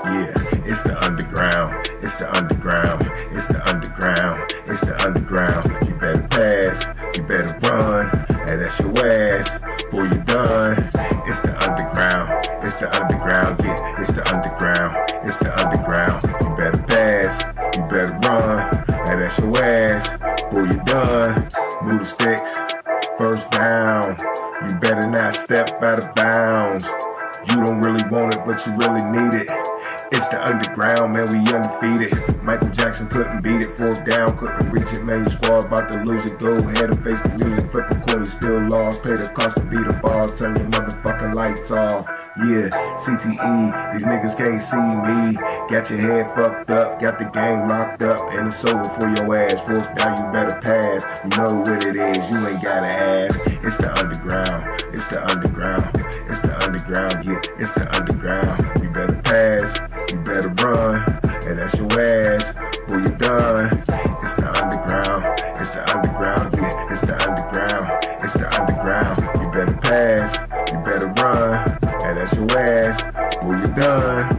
Yeah, it's the Underground. It's the Underground. It's the Underground. It's the Underground. You better pass. You better run. And that's your ass. Boy, you done. It's the Underground. It's the Underground. Yeah, it's the Underground. It's the Underground. You better pass. You better run. And that's your ass. Boy, you done. Move the sticks. First down. You better not step out of bounds. You don't really want it, but you really need it. It's the Underground, man, we undefeated. Michael Jackson couldn't beat it, fourth down, couldn't reach it, man, your squad about to lose it. Go ahead and face the music, flip a coin, you still lost. Pay the cost to beat the bars, turn your motherfucking lights off. Yeah, CTE, these niggas can't see me. Got your head fucked up, got the gang locked up, and it's over for your ass. Fourth down, you better pass. You know what it is, you ain't gotta ask. It's the Underground, it's the Underground, it's the Underground, yeah, it's the Underground. You better pass, you better run, and that's your ass. Boy, you done. It's the Underground, it's the Underground, yeah, it's the Underground, it's the Underground. You better pass, you better run, and that's your ass. Boy, you done.